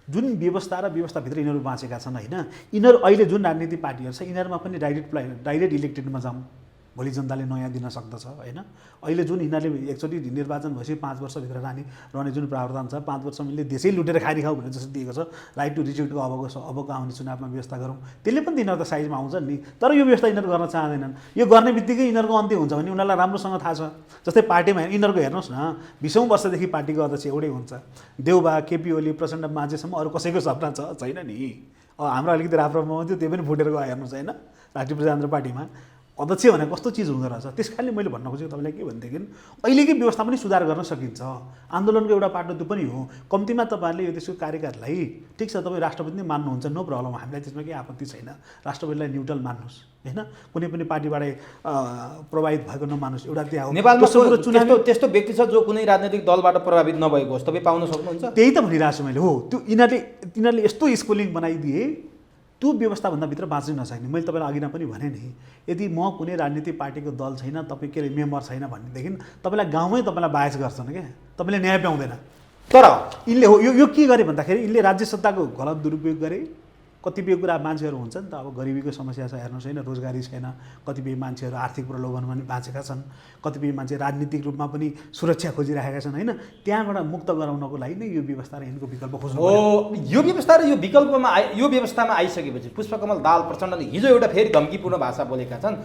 जुन व्यवस्था र व्यवस्थाभित्र यिनीहरू बाँचेका छन् होइन, यिनीहरू अहिले जुन राजनीतिक पार्टीहरू छ यिनीहरूमा पनि डाइरेक्ट इलेक्टेडमा जाउँ, भोलि जनताले नयाँ दिन सक्दछ होइन। अहिले जुन यिनीहरूले एकचोटि निर्वाचन भएपछि 5 वर्षभित्र रहने जुन प्रावधान छ, 5 वर्षमा यिनले देशै लुटेर खाइखाऊ भनेर जस्तो दिएको छ, राइट टु रिजेक्टको अबको आउने चुनावमा व्यवस्था गरौँ, त्यसले पनि यिनीहरू त साइजमा आउँछन् नि। तर यो व्यवस्था यिनीहरू गर्न चाहँदैनन्। यो गर्ने बित्तिकै यिनीहरूको अन्त्य हुन्छ भने उनीहरूलाई राम्रोसँग थाहा छ। जस्तै पार्टीमा यिनीहरूको हेर्नुहोस् न, 20औं वर्षदेखि पार्टीको अध्यक्ष एउटै हुन्छ। देउबा, केपी ओली, प्रचण्ड माझेसम्म अरू कसैको सपना छैन नि। हाम्रो अलिकति राप्रपा थियो, त्यो पनि फुटेर गयो हेर्नुहोस् होइन। राष्ट्रिय प्रजातन्त्र पार्टीमा अध्यक्ष भनेको कस्तो चिज हुँदो रहेछ। त्यस कारणले मैले भन्न खोजेको तपाईँलाई के भनेदेखि अहिलेकै व्यवस्था पनि सुधार गर्न सकिन्छ। आन्दोलनको एउटा पाटो त्यो पनि हो। कम्तीमा तपाईँहरूले यो देशको कार्यकाललाई ठिक छ, तपाईँ राष्ट्रपति नै मान्नुहुन्छ, नो प्रब्लम, हामीलाई त्यसमा केही आपत्ति छैन। राष्ट्रपतिलाई न्युट्रल मान्नुहोस् होइन, कुनै पनि पार्टीबाट प्रभावित भएको नमान्नुहोस्। एउटा त्यहाँ नेपालमा त्यस्तो व्यक्ति छ जो कुनै राजनीतिक दलबाट प्रभावित नभएको होस्, तपाईँ पाउन सक्नुहुन्छ? त्यही त भनिरहेको छु मैले। हो, त्यो यिनीहरूले यस्तो स्कुलिङ बनाइदिए त्यो व्यवस्थाभन्दा भित्र बाँच्नै नसक्ने। मैले तपाईँलाई अघि नै पनि भने नि, यदि म कुनै राजनीतिक पार्टीको दल छैन, तपाईँ के अरे मेम्बर छैन भनेदेखि तपाईँलाई गाउँमै तपाईँलाई बाहेस गर्छन् क्या, तपाईँले न्याय पाउँदैन। तर यिनले हो यो के गरे भन्दाखेरि यिनले राज्य सत्ताको गलत दुरुपयोग गरे। कतिपय कुरा मान्छेहरू हुन्छ नि त, अब गरिबीको समस्या छ हेर्नुहोस् होइन, रोजगारी छैन, कतिपय मान्छेहरू आर्थिक प्रलोभनमा पनि बाँचेका छन्, कतिपय मान्छे राजनीतिक रूपमा पनि सुरक्षा खोजिरहेका छन् होइन। त्यहाँबाट मुक्त गराउनको लागि नै यो व्यवस्था र यिनको विकल्प खोज्नु हो। यो व्यवस्था र यो विकल्पमा यो व्यवस्थामा आइसकेपछि पुष्पकमल दाहाल प्रचण्डले हिजो एउटा फेरि धम्कीपूर्ण भाषा बोलेका छन्।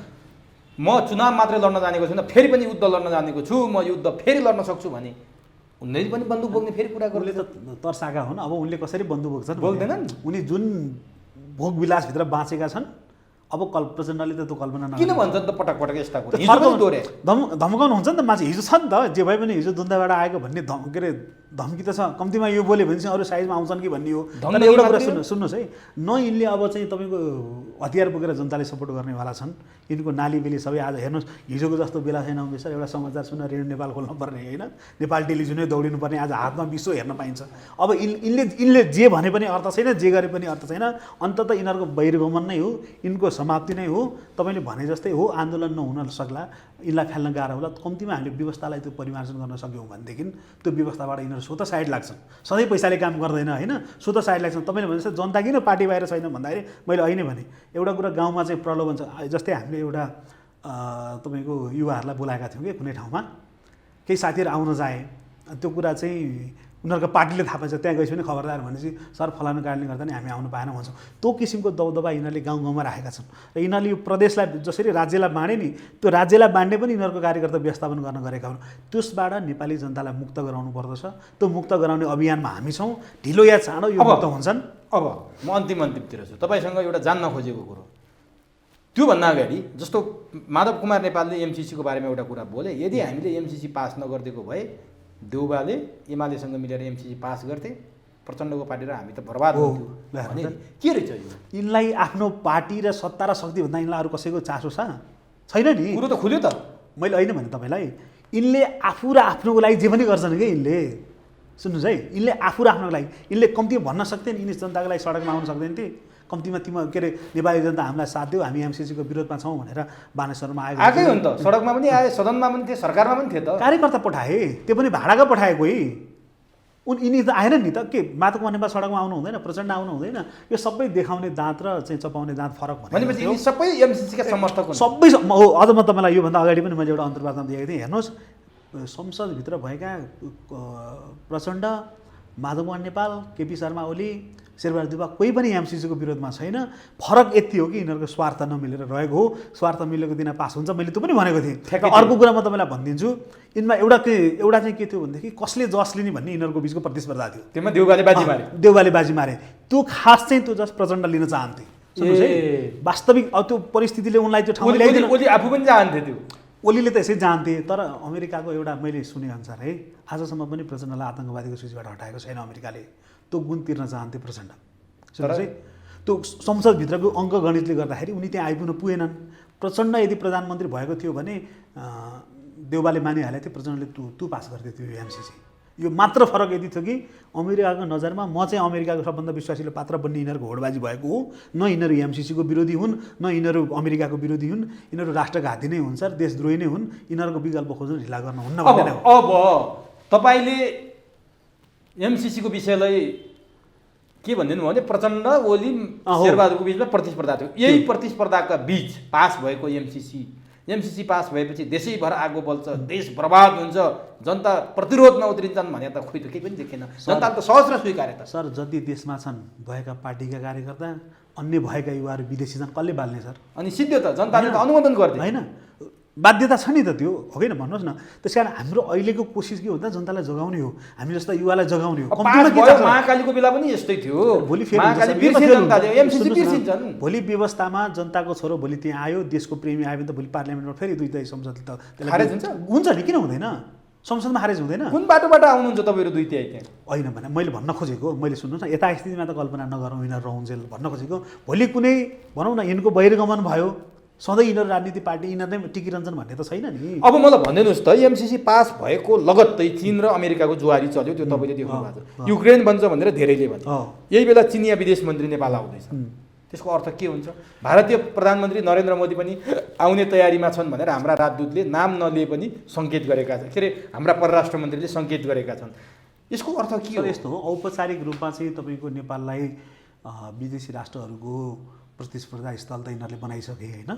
म चुनाव मात्रै लड्न जानेको छैन, फेरि पनि युद्ध लड्न जानेको छु, म युद्ध फेरि लड्न सक्छु भने उनले पनि बन्दुक बोक्ने फेरि कुरा गर्ले त तर्साका हुन्। अब उनले कसरी बन्दुक बोक्छन् बोल्दैनन्। उनी जुन भोग विलासभित्र बाँचेका छन्, अब प्रचण्डले त त्यो कल्पना किन भन्छन् त पटक पटक यस्ता कुरा? धम्काउनु हुन्छ नि त मान्छे। हिजो छ नि त, जे भए पनि हिजो दुन्दाबाट आएको भन्ने के अरे धम्की त छ। कम्तीमा यो बोल्यो भने चाहिँ अरू साइजमा आउँछन् कि भन्ने हो। तर एउटा कुरा सुन्नुहोस् है, न यिनले अब चाहिँ तपाईँको हतियार बोकेर जनताले सपोर्ट गर्नेवाला छन्। यिनको नाली बेली सबै आज हेर्नुहोस्, हिजोको जस्तो बेला छैन उमेश सर। एउटा समाचार सुन्न रेडियो नेपाल खोल्नु पर्ने होइन, नेपाल टेलिभिजनै दौडिनु पर्ने, आज हातमा विश्व हेर्न पाइन्छ। अब यिनले जे भने पनि अर्थ छैन, जे गरे पनि अर्थ छैन। अन्ततः यिनीहरूको बहिर्गमन नै हो, यिनको समाप्ति नै हो। तपाईँले भने जस्तै हो, आन्दोलन नहुन सक्ला, यिनलाई फाल्न गाह्रो होला। कम्तीमा हामीले व्यवस्थालाई त्यो परिमार्जन गर्न सक्यौँ भनेदेखि त्यो व्यवस्थाबाट यिनीहरू स्वतः साइड लाग्छन्। सधैँ पैसाले काम गर्दैन होइन, स्वतः साइड लाग्छन्। तपाईँले भने जस्तै जनता किन पार्टी बाहिर छैन भन्दाखेरि मैले अहिले भने एउटा कुरा, गाउँमा चाहिँ प्रलोभन छ। जस्तै हामीले एउटा तपाईँको युवाहरूलाई बोलाएका थियौँ कि कुनै ठाउँमा, केही साथीहरू आउन जाए, त्यो कुरा चाहिँ उनीहरूको पार्टीले थाहा पाइन्छ। त्यहाँ गएपछि पनि खबरदार भनेपछि सर फलानु कारणले गर्दा नि हामी आउनु पाएनौँ भन्छौँ। त्यो किसिमको दबदबा यिनीहरूले गाउँ गाउँमा राखेका छन्। र यिनीहरूले यो प्रदेशलाई जसरी राज्यलाई बाँडे नि, त्यो राज्यलाई बाँड्ने पनि यिनीहरूको कार्यकर्ता व्यवस्थापन गर्न गरेका हुन्। त्यसबाट नेपाली जनतालाई मुक्त गराउनु पर्दछ। त्यो मुक्त गराउने अभियानमा हामी छौँ। ढिलो या चाँडो यो मुक्त हुन्छन्। अब म अन्तिमतिर छु, तपाईँसँग एउटा जान्न खोजेको कुरो। त्योभन्दा अगाडि जस्तो माधव कुमार नेपालले एमसिसीको बारेमा एउटा कुरा बोले, यदि हामीले एमसिसी पास नगरिदिएको भए देउबाले एमालेसँग मिलेर एमसिसी पास गर्थे, प्रचण्डको पार्टी र हामी त बर्बाद हुन्थ्यो भने के रहेछ यो? यिनलाई आफ्नो पार्टी र सत्ता र शक्ति भन्दा यिनलाई अरू कसैको चासो छैन नि। कुरो त खुल्यो त। मैले होइन भने तपाईँलाई, यिनले आफू र आफ्नोको लागि जे पनि गर्छन् क्या यिनले। सुन्नुहोस् है, यिनले आफू र आफ्नोको लागि यिनले कम्तीमा भन्न सक्थेन, यिनी जनताको लागि सडकमा आउन सक्दैन थिए। कम्तीमा के अरे नेपाली जनता हामीलाई साथ दियो, हामी एमसिसीको विरोधमा छौँ भनेर बानेश्वरमा आएकै हो नि त। सडकमा पनि आए, सदनमा पनि थिए, सरकारमा पनि थिए त। कार्यकर्ता पठाए, त्यो पनि भाडाको पठाए कोही। यिनी त आएन नि त। के माधव कुमार नेपाल सडकमा आउनु हुँदैन, प्रचण्ड आउनु हुँदैन? यो सबै देखाउने दाँत र चाहिँ चपाउने दाँत फरक भनेपछि यिनी सबै एमसिसीका समर्थक हुन्। सबै हो। अझ म तपाईँलाई योभन्दा अगाडि पनि मैले एउटा अन्तर्वार्ता दिएको थिएँ। हेर्नुहोस्, संसदभित्र भएका प्रचण्ड, माधव कुमार नेपाल, केपी शर्मा ओली, शेरबहादुर देउवा कोही पनि एमसिसीको विरोधमा छैन। फरक यति हो कि यिनीहरूको स्वार्थ नमिलेर रहेको हो। स्वार्थ मिलेको दिन पास हुन्छ, मैले त्यो पनि भनेको थिएँ। अर्को कुरा म तपाईँलाई भनिदिन्छु, यिनमा एउटा चाहिँ के थियो भनेदेखि कसले जस लिने भन्ने यिनीहरूको बिचको प्रतिस्पर्धा थियो। त्यसमा देउबाले बाजी मारे। देउबाले बाजी मारे। त्यो खास चाहिँ त्यो जस प्रचण्ड लिन चाहन्थे। सुन्नुहोस् है, वास्तविक अब त्यो परिस्थितिले उनलाई त्यो ठाउँमा ल्याइदिन। ओली आफू पनि चाहन्थे त्यो। ओलीले त यसै जान्थे। तर अमेरिकाको एउटा मैले सुनेअनुसार है, आजसम्म पनि प्रचण्डलाई आतङ्कवादीको सूचीबाट हटाएको छैन अमेरिकाले। त्यो गुण तिर्न चाहन्थे प्रचण्ड। सुन्नुहोस् है, त्यो संसदभित्रको अङ्कगणितले गर्दाखेरि उनी त्यहाँ आइपुग्न पुगेनन्। प्रचण्ड यदि प्रधानमन्त्री भएको थियो भने देउबाले मानिहालेको थियो, प्रचण्डले तु पास गरिदिएको थियो एमसिसी। यो मात्र फरक यदि थियो कि अमेरिकाको नजरमा म चाहिँ अमेरिकाको सबभन्दा विश्वासिलो पात्र बन्ने यिनीहरूको होडबाजी भएको हो, न यिनीहरू एमसिसीको विरोधी हुन्, न यिनीहरू अमेरिकाको विरोधी हुन्, यिनीहरू राष्ट्रघाती नै हुन् सर, देशद्रोही नै हुन्, यिनीहरूको विकल्प खोज्न ढिला गर्न हुन्न भन्ने। अब तपाईँले एमसिसीको विषयलाई के भनिदिनु भने प्रचण्ड ओली शेरबहादुरको बिचमा प्रतिस्पर्धा थियो। यही प्रतिस्पर्धाका बीच पास भएको एमसिसी पास भएपछि देशैभर आगो बल्छ, देश बर्बाद हुन्छ, जनता प्रतिरोधमा उत्रिन्छन् भने त खोइ त केही पनि देखेन। जनताले त सहज र स्वीकारे त। सर जति देशमा छन् भएका पार्टीका कार्यकर्ता, अन्य भएका युवाहरू विदेशी छन्, कसले बाल्ने सर? अनि सिद्धो त जनताले त अनुमोदन गर्दैन होइन, बाध्यता छ नि त त्यो, हो कि भन्नुहोस् न। त्यस कारण हाम्रो अहिलेको कोसिस के हुन्छ, जनतालाई जगाउने हो, हामी जस्ता युवालाई जगाउने हो। महाकालीको बेला पनि यस्तै थियो, भोलि भोलि व्यवस्थामा जनताको छोरो भोलि त्यहाँ आयो, देशको प्रेमी आयो भने त भोलि पार्लियामेन्टमा फेरि दुईटै संसदले त हुन्छ नि, किन हुँदैन? संसदमा खारेज हुँदैन? कुन बाटोबाट आउनुहुन्छ तपाईँहरू दुई तिहाई त्यहाँ? होइन भने मैले भन्न खोजेको, मैले सुन्नुहोस् न, यता स्थितिमा त कल्पना नगरौँ यिनीहरू रहन्जेल भन्न खोजेको। भोलि कुनै भनौँ न यिनको बहिर्गमन भयो, सधैँ यिनीहरू राजनीति पार्टी यिनीहरू नै टिकिरहन्छन् भन्ने त छैन नि। अब मलाई भनिदिनुहोस् त, एमसिसी पास भएको लगत्तै चीन र अमेरिकाको जुवारी चल्यो, त्यो तपाईँले देख्नु भएको छ। युक्रेन बन्छ भनेर धेरैले भन्छ। यही बेला चिनिया विदेश मन्त्री नेपाल आउँदैछ, त्यसको अर्थ के हुन्छ? भारतीय प्रधानमन्त्री नरेन्द्र मोदी पनि आउने तयारीमा छन् भनेर हाम्रा राजदूतले नाम नलिए पनि सङ्केत गरेका छन्, के अरे हाम्रा परराष्ट्र मन्त्रीले सङ्केत गरेका छन्। यसको अर्थ के हो? यस्तो हो, औपचारिक रूपमा चाहिँ तपाईँको नेपाललाई विदेशी राष्ट्रहरूको प्रतिस्पर्धा स्थल त यिनीहरूले बनाइसके होइन।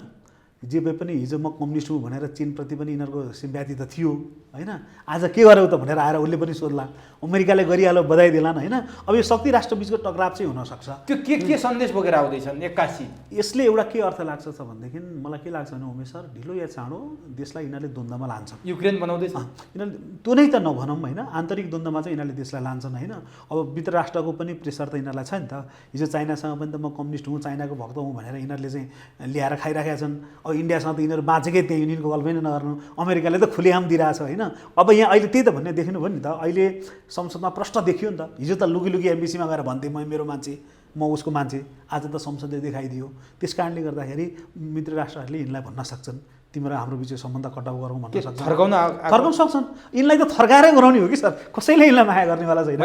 जे भए पनि हिजो म कम्युनिस्ट हुँ भनेर चीनप्रति पनि यिनीहरूको सिम्प्याथी त थियो होइन। आज के गर्यो त भनेर आएर उसले पनि सोध्ला, अमेरिकाले गरिहाल्यो, बधाई दिलान् होइन। अब यो शक्ति राष्ट्रबिचको टकराव चाहिँ हुनसक्छ। त्यो के सन्देश बोकेर आउँदैछन् एक्कासी? यसले एउटा के अर्थ लाग्छ त भनेदेखि मलाई के लाग्छ भने उमेश सर, ढिलो या चाँडो देशलाई यिनीहरूले द्वन्द्वमा लान्छन्। युक्रेन बनाउँदैछ यिनीहरूले, त्यो नै त नभनौँ होइन, आन्तरिक द्वन्द्वमा चाहिँ यिनीहरूले देशलाई लान्छन् होइन। अब भित्र राष्ट्रको पनि प्रेसर त यिनीहरूलाई छ नि त। हिजो चाइनासँग पनि त म कम्युनिस्ट हुँ, चाइनाको भक्त हुँ भनेर यिनीहरूले चाहिँ ल्याएर खाइराखेका छन्। अब इन्डियासँग त यिनीहरू बाँचेकै त्यही युनियनको गल्फै नगर्नु, अमेरिकाले त खुलेआम दिइरहेछ होइन। अब यहाँ अहिले त्यही त भन्ने देख्नु भयो नि त, अहिले संसदमा प्रश्न देखियो नि त। हिजो त लुगी एमबिसीमा गएर भन्थे म मेरो मान्छे, म उसको मान्छे, आज त संसदले देखाइदियो। त्यस कारणले गर्दाखेरि मित्र राष्ट्रहरूले यिनलाई भन्न सक्छन् तिम्रो हाम्रो बिच सम्बन्ध कटाउ गरौँ भन्न सक्छन्, थर्काउन सक्छन्। यिनलाई त थर्काएरै गराउने हो कि सर, कसैले यिनलाई माया गर्नेवाला छैन।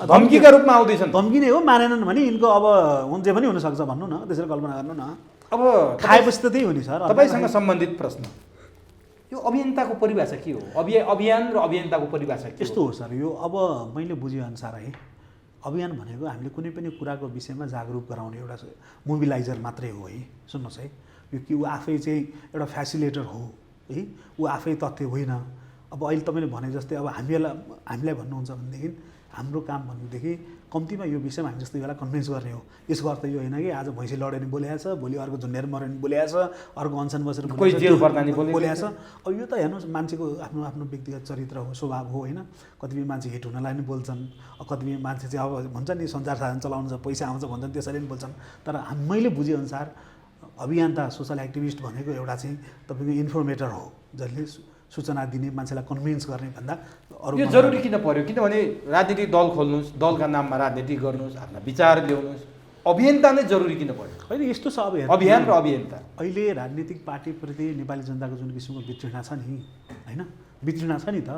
धम्कीका रूपमा आउँदैछन्। धम्की नै हो, मानेनन् भने यिनको अब हुन्छ पनि हुनसक्छ भन्नु न, त्यसरी कल्पना गर्नु न। अब खाएपछि त त्यही हो नि सर। तपाईँसँग सम्बन्धित प्रश्न, यो अभियन्ताको परिभाषा के हो? अभियान र अभियन्ताको परिभाषा के? यस्तो हो सर, यो अब मैले बुझेअनुसार है, अभियान भनेको हामीले कुनै पनि कुराको विषयमा जागरुक गराउने एउटा मोबिलाइजर मात्रै हो है। सुन्नुहोस् है, यो कि ऊ आफै चाहिँ एउटा फेसिलिटेटर हो है, ऊ आफै तथ्य होइन। अब अहिले तपाईँले भने जस्तै अब हामीलाई भन्नुहुन्छ भनेदेखि हाम्रो काम भन्नुदेखि कम्तीमा यो विषयमा हामी जस्तो बेला कन्भिन्स गर्ने हो। यसको अर्थ यो होइन कि आज भैँसी लड्यो भने बोलेको छ, भोलि अर्को झुन्डेर मऱ्यो भने बोलेको छ, अर्को अनसन बसेर कोही जेल पर्दा नि बोलेको छ। अब यो त हेर्नुहोस्, मान्छेको आफ्नो आफ्नो व्यक्तिगत चरित्र हो, स्वभाव हो होइन। कतिपय मान्छे हिट हुनलाई पनि बोल्छन्, कतिपय मान्छे चाहिँ अब भन्छ नि सञ्चार साधन चलाउनु छ, पैसा आउँछ भन्छन्, त्यसरी पनि बोल्छन्। तर मैले बुझेअनुसार अभियन्ता सोसल एक्टिभिस्ट भनेको एउटा चाहिँ तपाईँको इन्फर्मेटर हो, जसले सूचना दिने, मान्छेलाई कन्भिन्स गर्ने भन्दा अरू। यो जरुरी किन पर्यो? किनभने राजनीतिक दल खोल्नुहोस्, दलका नाममा राजनीति गर्नुहोस्, आफ्ना विचार ल्याउनुहोस्, अभियन्ता नै जरुरी किन पर्यो? होइन यस्तो छ, अब अभियान र अभियन्ता अहिले राजनीतिक पार्टीप्रति नेपाली जनताको जुन किसिमको वितृष्णा छ नि होइन, वितृष्णा छ नि त।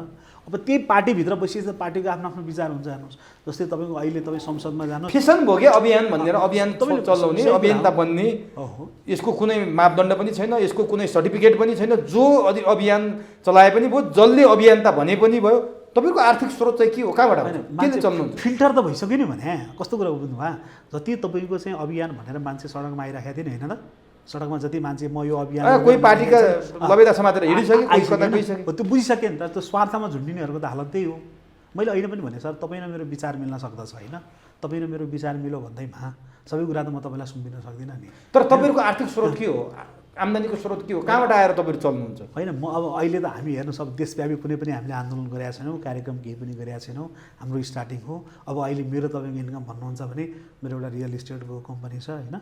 अब त्यही पार्टीभित्र बसिएपछि पार्टीको आफ्नो आफ्नो विचार हुन्छ। हेर्नुहोस्, जस्तै तपाईँको अहिले तपाईँ संसदमा जानुहोस्, फेसन भयो क्या अभियान भनेर, अभियान चलाउने, अभियन्ता बन्ने, यसको कुनै मापदण्ड पनि छैन, यसको कुनै सर्टिफिकेट पनि छैन। जो अभियान चलाए पनि भयो, जसले अभियन्ता भने पनि भयो। तपाईँको आर्थिक स्रोत चाहिँ के हो, कहाँबाट के चल्नु? फिल्टर त भइसक्यो नि भने, कस्तो कुरा बुझ्नुभयो? जति तपाईँको चाहिँ अभियान भनेर मान्छे सडकमा आइराखेको थियो नि होइन त, सडकमा जति मान्छे म यो अभियान कोही पार्टीका लबेदा समातेर हिँडिसक्यो, त्यो बुझिसक्यो नि त। त्यो स्वार्थमा झुन्डिनेहरूको त हालत त्यही हो। मैले अहिले पनि भने सर, तपाईँ र मेरो विचार मिल्न सक्दछ होइन, तपाईँ र मेरो विचार मिलो भन्दैमा सबै कुरा त म तपाईँलाई सुम्बिन सक्दिनँ नि। तर तपाईँहरूको आर्थिक स्रोत के हो, आम्दानीको स्रोत के हो, कहाँबाट आएर तपाईँहरू चल्नुहुन्छ? होइन, म अब अहिले त हामी हेर्नु सब देशव्यापी कुनै पनि हामीले आन्दोलन गरेका छैनौँ, कार्यक्रम केही पनि गरेका छैनौँ, हाम्रो स्टार्टिङ हो। अब अहिले मेरो तपाईँको इन्कम भन्नुहुन्छ भने मेरो एउटा रियल इस्टेटको कम्पनी छ होइन,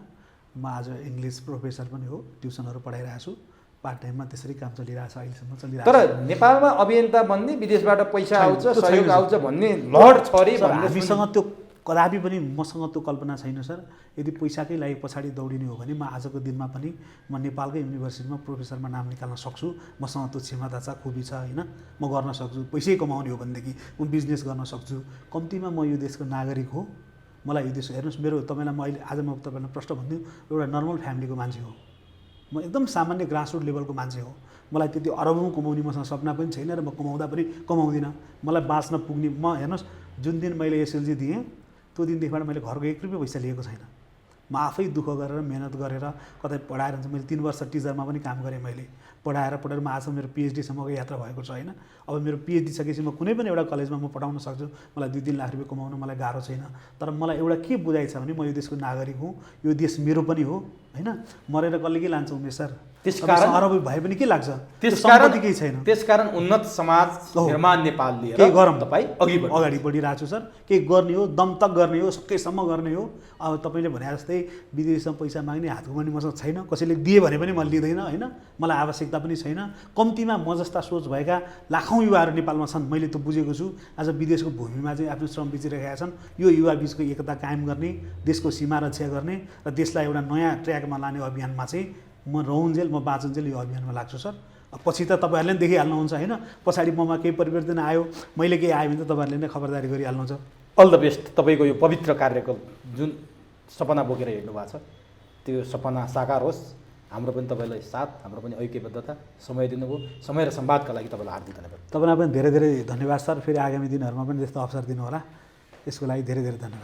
म आज इङ्ग्लिस प्रोफेसर पनि हो, ट्युसनहरू पढाइरहेको छु, पार्ट टाइममा त्यसरी काम चलिरहेको छ, अहिलेसम्म चलिरहेको छ। तर नेपालमा अभियन्ता बन्ने, विदेशबाट पैसा आउँछ, सहयोग आउँछ भन्ने लहर छ अरे। हामीसँग त्यो कदापि पनि मसँग त्यो कल्पना छैन सर। यदि पैसाकै लागि पछाडि दौडिने हो भने म आजको दिनमा पनि म नेपालकै युनिभर्सिटीमा प्रोफेसरमा नाम निकाल्न सक्छु। मसँग त्यो क्षमता छ, खुबी छ होइन, म गर्न सक्छु। पैसै कमाउने हो भनेदेखि म बिजनेस गर्न सक्छु। कम्तीमा म यो देशको नागरिक हो। मलाई यो देश हेर्नुहोस्, मेरो तपाईँलाई म अहिले आज म तपाईँलाई प्रश्न भनिदिउँ, एउटा नर्मल फ्यामिलीको मान्छे हो म, एकदम सामान्य ग्रासरुट लेभलको मान्छे हो। मलाई त्यति अरबौँ कमाउने मसँग सपना पनि छैन र म कमाउँदा पनि कमाउँदिनँ। मलाई बाँच्न पुग्ने, म हेर्नुहोस् जुन दिन मैले एसएलजी दिएँ त्यो दिनदेखिबाट मैले घरको 1 रुपियाँ पैसा लिएको छैन। म आफै दुःख गरेर मेहनत गरेर कतै पढाएर हुन्छ। मैले 3 वर्ष टिचरमा पनि काम गरेँ। मैले पढाएर म आज मेरो पिएचडीसम्मको यात्रा भएको छ होइन। अब मेरो पिएचडी सकेपछि म कुनै पनि एउटा कलेजमा म पढाउन सक्छु। मलाई 2-3 लाख रुपियाँ कमाउन मलाई गाह्रो छैन। तर मलाई एउटा के बुझाइ छ भने म यो देशको नागरिक हुँ, यो देश मेरो पनि हो होइन। मरेर कसले के लान्छ उमेश सर? त्यसकारण अरब भए पनि के लाग्छ? त्यसकारण केही छैन। त्यसकारण उन्नत समाज निर्माण नेपाल लिएर केही गरौँ, तपाईँ अगाडि बढिरहेको छु सर। केही गर्ने हो, दम तक गर्ने हो, सकेसम्म गर्ने हो। अब तपाईँले भने जस्तै विदेशमा पैसा माग्ने हात घुमाउने मसँग छैन। कसैले दिए भने पनि म लिँदैन होइन। मलाई आवश्यकता पनि छैन। कम्तीमा म जस्ता सोच भएका लाखौँ युवाहरू नेपालमा छन्। मैले त बुझेको छु। आज विदेशको भूमिमा चाहिँ आफ्नो श्रम बेचिरहेका छन्। यो युवा बिचको एकता कायम गर्ने, देशको सीमा रक्षा गर्ने र देशलाई एउटा नयाँ ट्र्याकमा लाने अभियानमा चाहिँ म रहउन्जेल, म बाँचुन्जेल यो अभियानमा लाग्छु सर। पछि त तपाईँहरूले पनि देखिहाल्नुहुन्छ होइन। पछाडि ममा केही परिवर्तन आयो, मैले केही आयो भने त तपाईँहरूले नै खबरदारी गरिहाल्नुहुन्छ। All the best. तपाईँको यो पवित्र कार्यको जुन सपना बोकेर हिँड्नु भएको छ त्यो सपना साकार होस्। हाम्रो पनि तपाईँलाई साथ, हाम्रो पनि ऐक्यबद्धता। समय दिनुभयो, समय र संवादका लागि तपाईँलाई हार्दिक धन्यवाद। तपाईँलाई पनि धेरै धेरै धन्यवाद सर। फेरि आगामी दिनहरूमा पनि त्यस्तो अवसर दिनु होला। यसको लागि धेरै धेरै धन्यवाद।